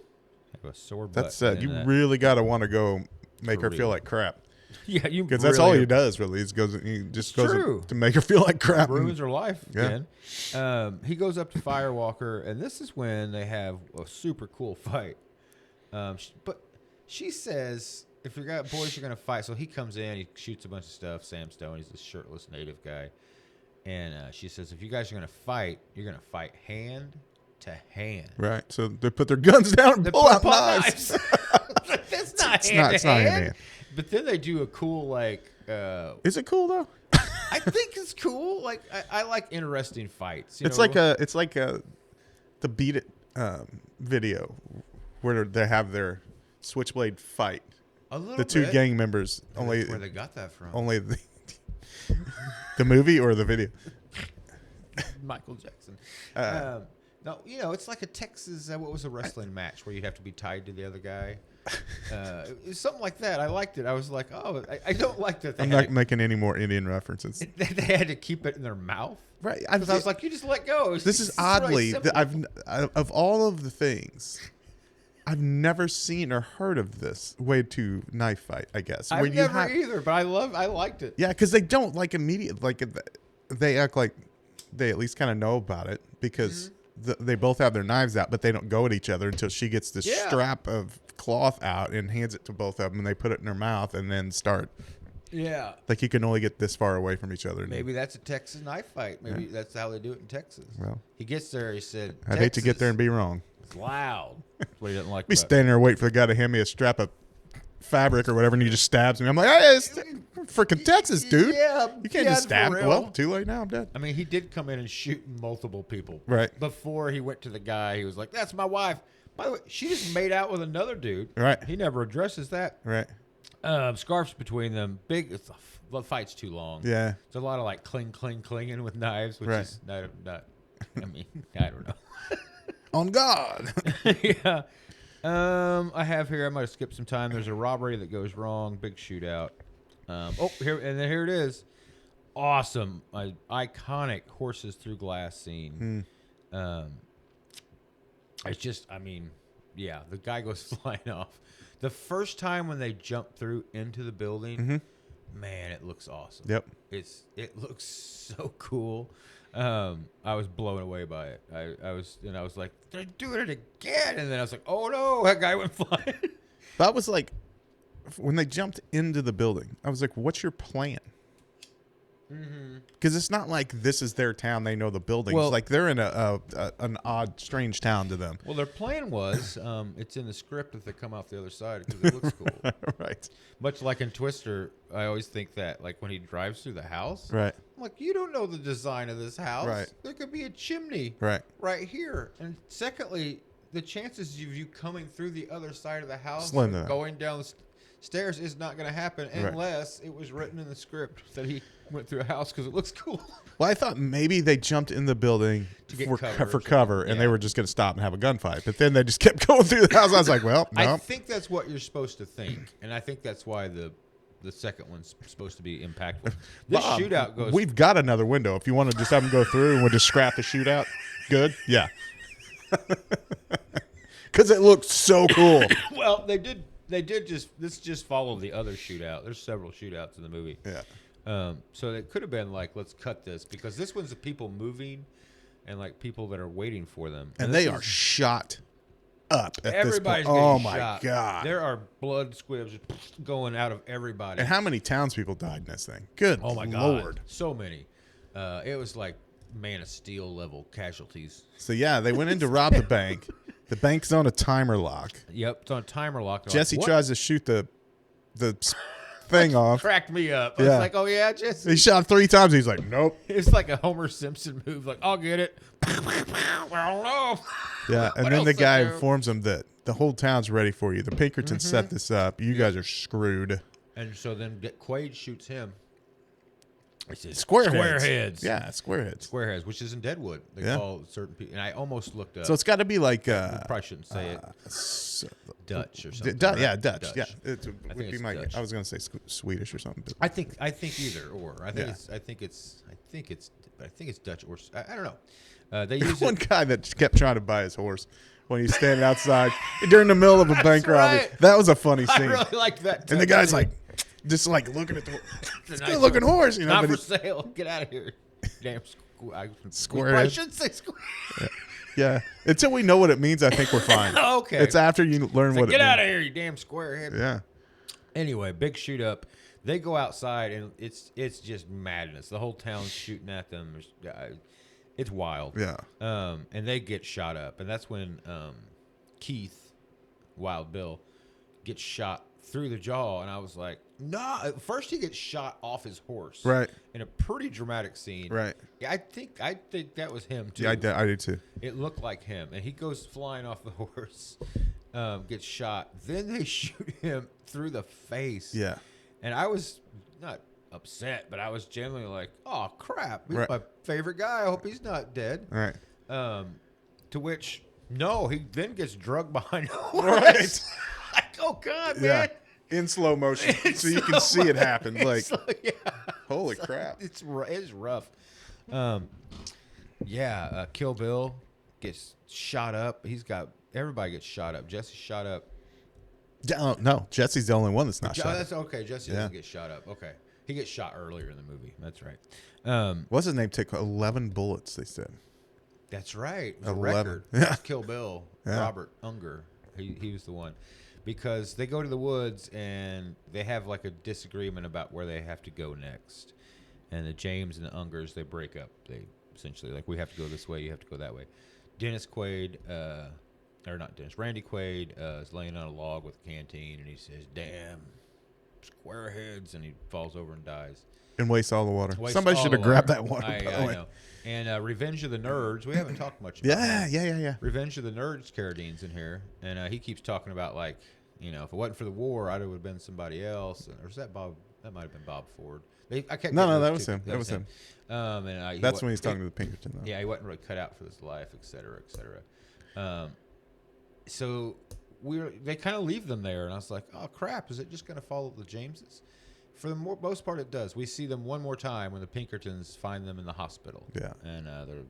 Have a sore butt. That's sad. in You that. really got to want to go make For her feel real. like crap. Yeah, you Because that's all really he does, really. He just goes true. to make her feel like crap. ruins her life Yeah. again. He goes up to Firewalker, and this is when they have a super cool fight. But she says, if you got boys, you're going to fight. So he comes in, he shoots a bunch of stuff. Sam Stone, he's this shirtless native guy. And she says, if you guys are going to fight, you're going to fight hand to hand. Right. So they put their guns down and They pull out pull knives. That's not It's hand not to hand. hand-to-hand. But then they do a cool, like, Is it cool, though? I think it's cool. Like I like interesting fights. It's like the Beat It video where they have their switchblade fight. a little The two bit. gang members. Only That's where they got that from. only the movie or the video. Michael Jackson. No, it's like a Texas. What was a wrestling match where you have to be tied to the other guy? It was something like that. I liked it. I was like, oh, I don't like that. I'm not making any more Indian references. They had to keep it in their mouth. Right. I was like, you just let go. This is oddly of all of the things, I've never seen or heard of this way to knife fight. I guess I've never either, but I liked it. Yeah, because they don't like immediate. Like they act like they at least kind of know about it because they both have their knives out, but they don't go at each other until she gets this strap of cloth out and hands it to both of them, and they put it in their mouth and then start. Yeah. Like you can only get this far away from each other. Maybe that's a Texas knife fight. Maybe that's how they do it in Texas. Well, he gets there. He said, I'd hate to get there and be wrong. It's loud. That's what he doesn't like. Be standing there waiting for the guy to hand me a strap of fabric or whatever, and he just stabs me. I'm like, hey, it's freaking Texas, dude. Yeah, you can't just stab me. Well, too late now. I'm dead. I mean, he did come in and shoot multiple people. Right. Before he went to the guy, he was like, that's my wife. By the way, she just made out with another dude. Right. He never addresses that. Right. Scarfs between them. Big. The fight's too long. Yeah. There's a lot of like clinging with knives, which Right. is not. I mean, I don't know. On God. Yeah. I have here. I might have skipped some time. There's a robbery that goes wrong. Big shootout. Here it is. Awesome, iconic horses through glass scene. It's just, I mean, yeah, the guy goes flying off. The first time when they jump through into the building, man, it looks awesome. Yep. It looks so cool. I was blown away by it. I was like, they're doing it again, and then I was like, oh no, that guy went flying. That was like when they jumped into the building. I was like, what's your plan? Because it's not like this is their town. They know the buildings. Well, like they're in an odd, strange town to them. Well, their plan was, it's in the script that they come off the other side because it looks cool. Right. Much like in Twister, I always think that, like when he drives through the house, Right. I'm like, you don't know the design of this house. Right. There could be a chimney Right. here. And secondly, the chances of you coming through the other side of the house Slim or to going down the stairs is not going to happen unless it was written in the script that he went through a house because it looks cool. Well, I thought maybe they jumped in the building To get for cover or cover, and something. they Yeah. were just going to stop and have a gunfight. But then they just kept going through the house. I was like, well, no. I think that's what you're supposed to think, and I think that's why the second one's supposed to be impactful. This Bob, shootout goes. We've got another window. If you want to just have them go through and we'll just scrap the shootout, good? Yeah. Because it looked so cool. Well, they did just follow the other shootout. There's several shootouts in the movie. Yeah. So it could have been like, let's cut this because this one's the people moving and like people that are waiting for them. And they are shot up at Everybody's this point. Oh, getting my shot. God. There are blood squibs going out of everybody. And how many townspeople died in this thing? Good Oh my God. Lord. So many. It was like Man of Steel level casualties. So, yeah, they went in to rob the bank. The bank's on a timer lock. Yep, it's on a timer lock. They're Jesse like, "What?" tries to shoot the thing off. Cracked me up. I Yeah. was like, oh yeah, Jesse. He shot 3 times. He's like, nope. It's like a Homer Simpson move. Like, I'll get it. Well, no. Yeah, and What then the else to guy do? informs them that the whole town's ready for you. The Pinkertons Mm-hmm. set this up. You guys are screwed. And so then Quaid shoots him. He says, Squareheads. Squareheads. Yeah, squareheads. Squareheads, which is in Deadwood. They Yeah. call certain people. And I almost looked up. So it's got to be like probably shouldn't say it. Dutch or something. Yeah, right? Dutch. Yeah, it I would think be it's my. Dutch. I was gonna say Swedish or something. But I think either or. I think Yeah. it's Dutch or I don't know. They use one it. guy that kept trying to buy his horse when he's standing outside during the middle of a bank robbery. right. That was a funny I scene. really like that. And the guy's like, just like looking at the it's a good looking horse, you know. Not But for sale. Get out of here. Damn Squarehead. I should say square. yeah, until we know what it means, I think we're fine. Okay. It's after you learn what it Get means. out of here, you damn squarehead. Yeah. Anyway, big shoot up. They go outside and it's just madness. The whole town's shooting at them. It's wild. Yeah. And they get shot up, and that's when Keith, Wild Bill, gets shot through the jaw, and I was like, "Nah!" At first, he gets shot off his horse, Right. in a pretty dramatic scene, Right. Yeah, I think that was him too. Yeah, I do too. It looked like him, and he goes flying off the horse, gets shot. Then they shoot him through the face. Yeah. And I was not upset, but I was genuinely like, "Oh crap! He's Right. my favorite guy. I hope he's not dead." Right. To which, no, he then gets drugged behind a horse. Right. Like, oh god, Yeah. man! In slow motion, In so you can slow see it happen. motion. Like, So, yeah. holy crap! It's rough. Kill Bill gets shot up. Everybody gets shot up. Jesse's shot up. No, Jesse's the only one that's not shot. That's okay. Jesse Yeah. doesn't get shot up. Okay, he gets shot earlier in the movie. That's right. What's his name? Took 11 bullets. They said. That's right. It was a 11. record. Yeah. Kill Bill. Yeah. Robert Unger. He was the one. Because they go to the woods and they have like a disagreement about where they have to go next. And the James and the Ungers, they break up. They essentially like, we have to go this way, you have to go that way. Dennis Quaid, or not Dennis, Randy Quaid is laying on a log with a canteen and he says, "Damn, squareheads," and he falls over and dies. And wastes all the water. Wastes Somebody all should the have grabbed water. that water. By the I way. know. And Revenge of the Nerds, we haven't talked much about Yeah, that. yeah. Revenge of the Nerds, Carradine's in here, and he keeps talking about like, if it wasn't for the war, I would have been somebody else. Or was that Bob? That might have been Bob Ford. I can't. No, that was him. That was him. That's when he's talking to the Pinkerton. Though. Yeah, he wasn't really cut out for this life, et cetera, et cetera. So they kind of leave them there, and I was like, oh crap, is it just going to follow the Jameses? For the most part, it does. We see them one more time when the Pinkertons find them in the hospital. Yeah. And they're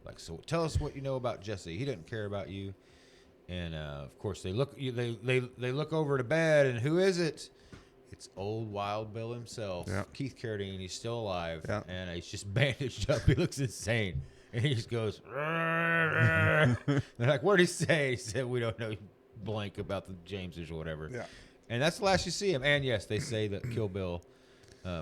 like, "So tell us what you know about Jesse. He didn't care about you." And of course, they look over to bed, and who is it? It's old Wild Bill himself, Yeah. Keith Carradine. He's still alive, Yeah. and he's just bandaged up. He looks insane, and he just goes. They're like, "What did he say?" He said, "We don't know blank about the Jameses or whatever." Yeah. And that's the last you see him. And yes, they say that Kill Bill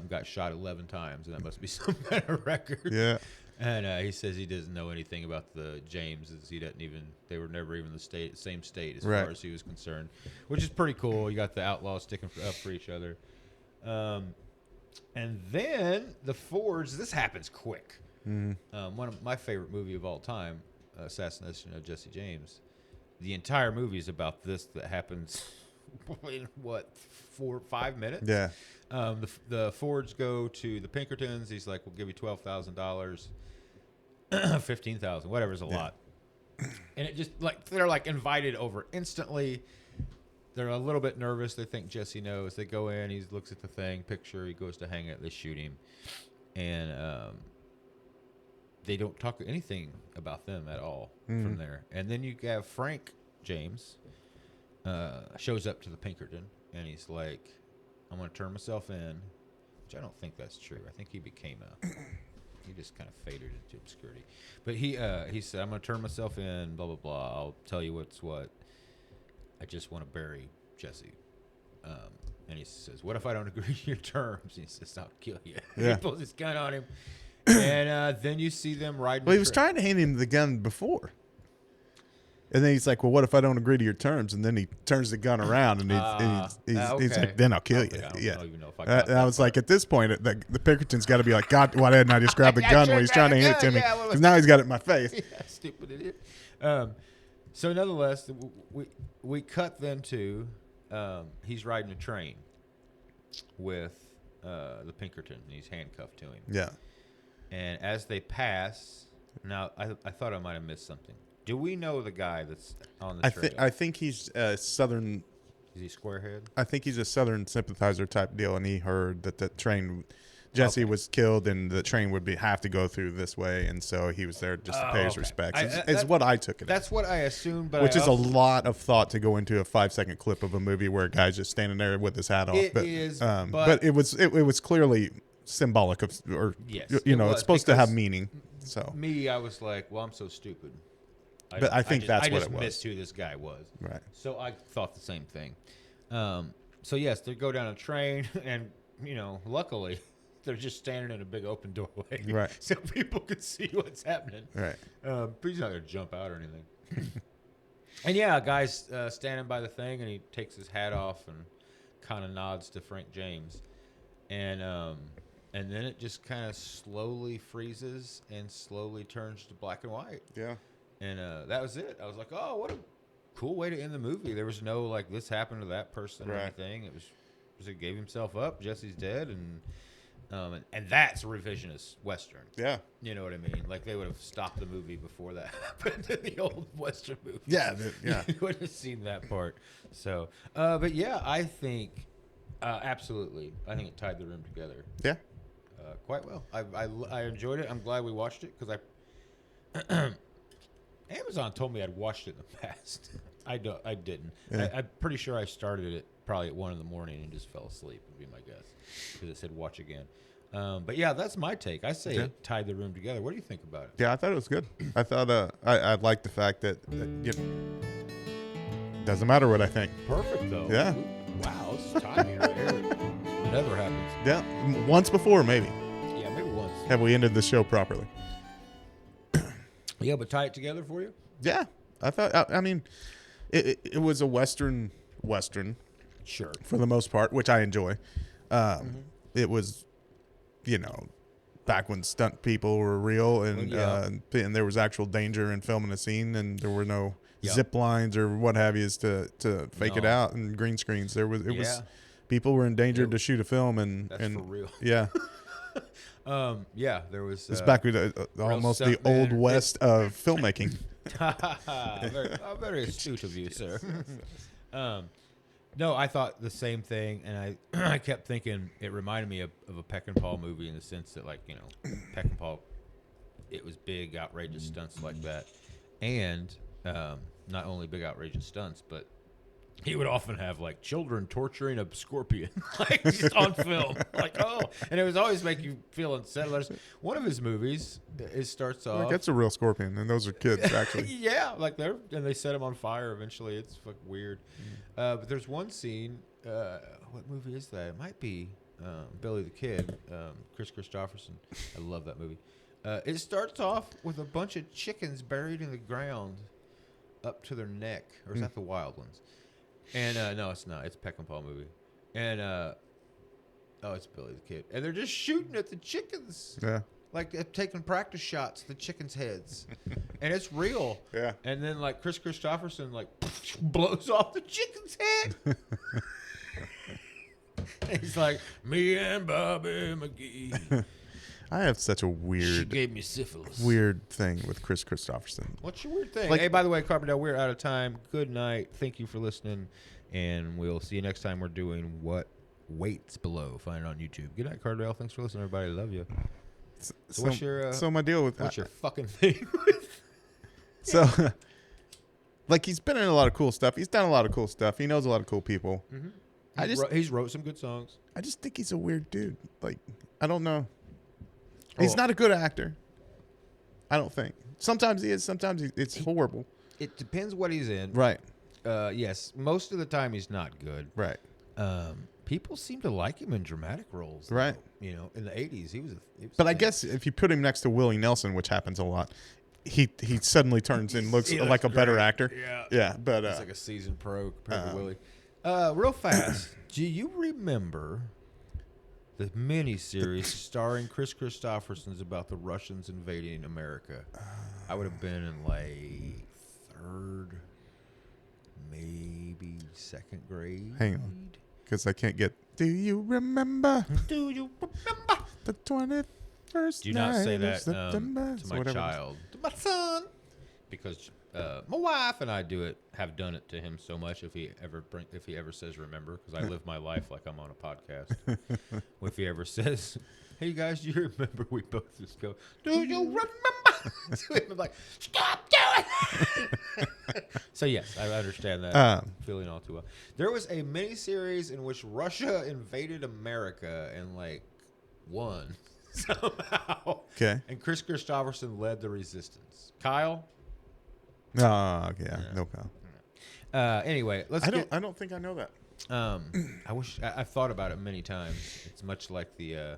got shot 11 times, and that must be some kind of record. Yeah. And he says he doesn't know anything about the Jameses. He doesn't even. They were never even the same state as Right. far as he was concerned, which is pretty cool. You got the outlaws sticking up for each other. And then the Fords. This happens quick. Mm-hmm. One of my favorite movie of all time, Assassination of Jesse James. The entire movie is about this that happens in 4 or 5 minutes. Yeah. The Fords go to the Pinkertons. He's like, "We'll give you $12,000, $15,000, whatever's a lot." And it just like they're like invited over instantly. They're a little bit nervous. They think Jesse knows. They go in. He looks at the picture. He goes to hang it. They shoot him, and they don't talk anything about them at all from there. And then you have Frank James shows up to the Pinkerton, and he's like, "I'm going to turn myself in," which I don't think that's true. I think he became he just kind of faded into obscurity. But he said, "I'm going to turn myself in, blah, blah, blah. I'll tell you what's what. I just want to bury Jesse." And he says, "What if I don't agree to your terms?" And he says, "I'll kill you." Yeah. He pulls his gun on him. And then you see them riding. Well, he was trying to hand him the gun before. And then he's like, "Well, what if I don't agree to your terms?" And then he turns the gun around and he's okay. like, "Then I'll kill Okay, you." I don't Yeah. even know if I And got I was like, at this point, the Pinkerton's got to be like, "God, why didn't I just grab the I gun should when he's trying to hand it to grab me?" the gun, yeah, Because now he's got it in my face. Yeah, stupid idiot. So nonetheless, we cut then to he's riding a train with the Pinkerton. And he's handcuffed to him. Yeah. And as they pass, now I thought I might have missed something. Do we know the guy that's on the train? I think he's Southern. Is he squarehead? I think he's a Southern sympathizer type deal, and he heard that the train, Jesse was killed, and the train would have to go through this way, and so he was there just to pay his okay. respects. Is That- what I took it. That's what I assumed, but Which I is a also, lot of thought to go into a 5-second clip of a movie where a guy's just standing there with his hat off. It but, is, but but- it was clearly symbolic of, or Yes, you it know, was, it's supposed to have because meaning. So me, I was like, well, I'm so stupid. But I think that's I what just it was. missed who this guy was. right, So I thought the same thing. So yes, they go down a train, and luckily, they're just standing in a big open doorway, Right. So people can see what's happening. right, But he's not gonna jump out or anything. And yeah, a guy's standing by the thing, and he takes his hat off and kind of nods to Frank James, and then it just kind of slowly freezes and slowly turns to black and white. Yeah. And that was it. I was like, oh, what a cool way to end the movie. There was no like this happened to that person or Right. anything. It was he gave himself up. Jesse's dead, and that's a revisionist Western. Yeah. You know what I mean? Like they would have stopped the movie before that happened in the old Western movie. Yeah. Yeah. You would have seen that part. So, but yeah, I think absolutely. I think it tied the room together Yeah. quite well. I enjoyed it. I'm glad we watched it because I. Amazon told me I'd watched it in the past. I didn't. Yeah. I'm pretty sure I started it probably at 1 a.m. and just fell asleep. Would be my guess because it said watch again. But yeah, that's my take. I say it tied the room together. What do you think about it? Yeah, I thought it was good. I thought I liked the fact that doesn't matter what I think. Perfect though. Yeah. Wow, this is timing right here. Never happens. Yeah, once before maybe. Yeah, maybe once. Have we ended the show properly? Yeah, but tie it together for you. Yeah, I thought. I mean, it was a western Sure. for the most part, which I enjoy. It was, back when stunt people were real and and there was actual danger in filming a scene, and there were no zip lines or what have you to fake it out and green screens. It was people were endangered to shoot a film, and That's for real. Yeah. Yeah, there was. It's back with almost the old west of filmmaking. very astute of you, sir. No, I thought the same thing, and I kept thinking it reminded me of a Peck and Paul movie in the sense that, like, Peck and Paul, it was big, outrageous stunts like that, and not only big, outrageous stunts, but he would often have like children torturing a scorpion, like just on film, like and it was always make you feel unsettled. One of his movies, it starts off. Like, that's a real scorpion, and those are kids actually. Yeah, like they set him on fire. Eventually, it's fucking weird. But there's one scene. What movie is that? It might be Billy the Kid. Chris Christopherson. I love that movie. It starts off with a bunch of chickens buried in the ground, up to their neck, or is that the Wild Ones? And no, it's not. It's a Peck and Paul movie. And it's Billy the Kid. And they're just shooting at the chickens. Yeah. Like they're taking practice shots at the chickens' heads. And it's real. Yeah. And then like Chris Christopherson like blows off the chicken's head. He's like, me and Bobby McGee. I have such a She gave me syphilis. weird thing with Chris Christopherson. What's your weird thing? Like- Hey, by the way, Carbondale, we're out of time. Good night. Thank you for listening. And we'll see you next time. We're doing What Waits Below. Find it on YouTube. Good night, Carbondale. Thanks for listening, everybody. Love you. So what's your so my deal with what's your fucking thing? so like he's been in a lot of cool stuff. He's done a lot of cool stuff. He knows a lot of cool people. Mm-hmm. He's wrote some good songs. I just think he's a weird dude. Like, I don't know. He's not a good actor. I don't think. Sometimes he is. Sometimes it's horrible. It depends what he's in. Right. Yes, most of the time he's not good. Right. People seem to like him in dramatic roles. Right. Though. In the 80s, he was But I guess if you put him next to Willie Nelson, which happens a lot, he suddenly turns and looks like a better actor. Yeah. Yeah. But he's like a seasoned pro compared to Willie. Real fast, do you remember the miniseries starring Chris Christopherson's about the Russians invading America? I would have been in like third, maybe second grade. Hang on. Because I can't get. Do you remember? Do you remember? The 21st Do not say night that of September. to So my whatever it is. child, to my son, because my wife and I have done it to him so much. If he ever says remember, because I live my life like I'm on a podcast. If he ever says, "Hey guys, do you remember?" We both just go, "Do you remember?" To him, I'm like, "Stop doing it." So yes, I understand that feeling all too well. There was a miniseries in which Russia invaded America and like won somehow. Okay. And Chris Christopherson led the resistance. Kyle. Oh, yeah. No problem. Anyway, I don't think I know that. I wish I've thought about it many times. It's much like the.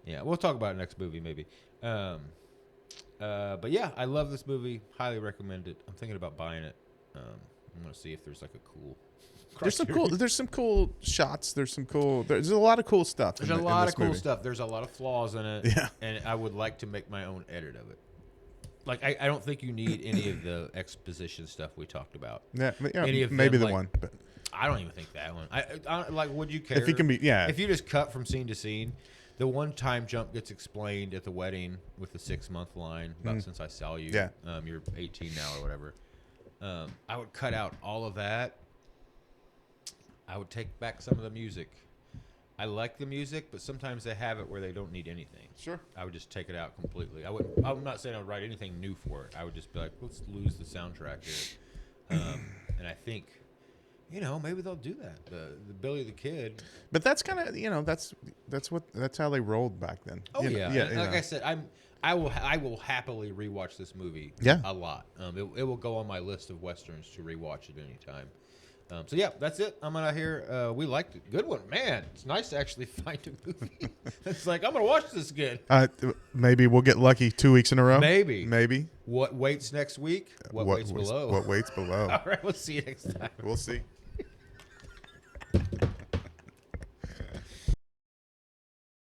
We'll talk about it next movie maybe. But yeah, I love this movie. Highly recommend it. I'm thinking about buying it. I'm gonna see if there's like a cool There's some cool shots. There's a lot of cool stuff. There's in a the- in lot this of cool movie. stuff. There's a lot of flaws in it. Yeah. And I would like to make my own edit of it. Like, I don't think you need any of the exposition stuff we talked about. Yeah, Any of maybe them, the like, one. But I don't even think that one. I like, would you care? if he can be, yeah. If you just cut from scene to scene, the one time jump gets explained at the wedding with the 6-month line about since I saw you. Yeah. You're 18 now or whatever. I would cut out all of that. I would take back some of the music. I like the music, but sometimes they have it where they don't need anything. Sure. I would just take it out completely. I'm not saying I would write anything new for it. I would just be like, let's lose the soundtrack here. And I think, maybe they'll do that. The Billy the Kid. But that's kind of that's how they rolled back then. Oh yeah. And like know. I said, I will happily rewatch this movie. Yeah. A lot. It will go on my list of westerns to rewatch at any time. So yeah, that's it. I'm out here. We liked it. Good one, man. It's nice to actually find a movie. It's like I'm gonna watch this again. Maybe we'll get lucky 2 weeks in a row. Maybe. What What waits next week? What waits below? What waits below? All right, we'll see you next time. We'll see.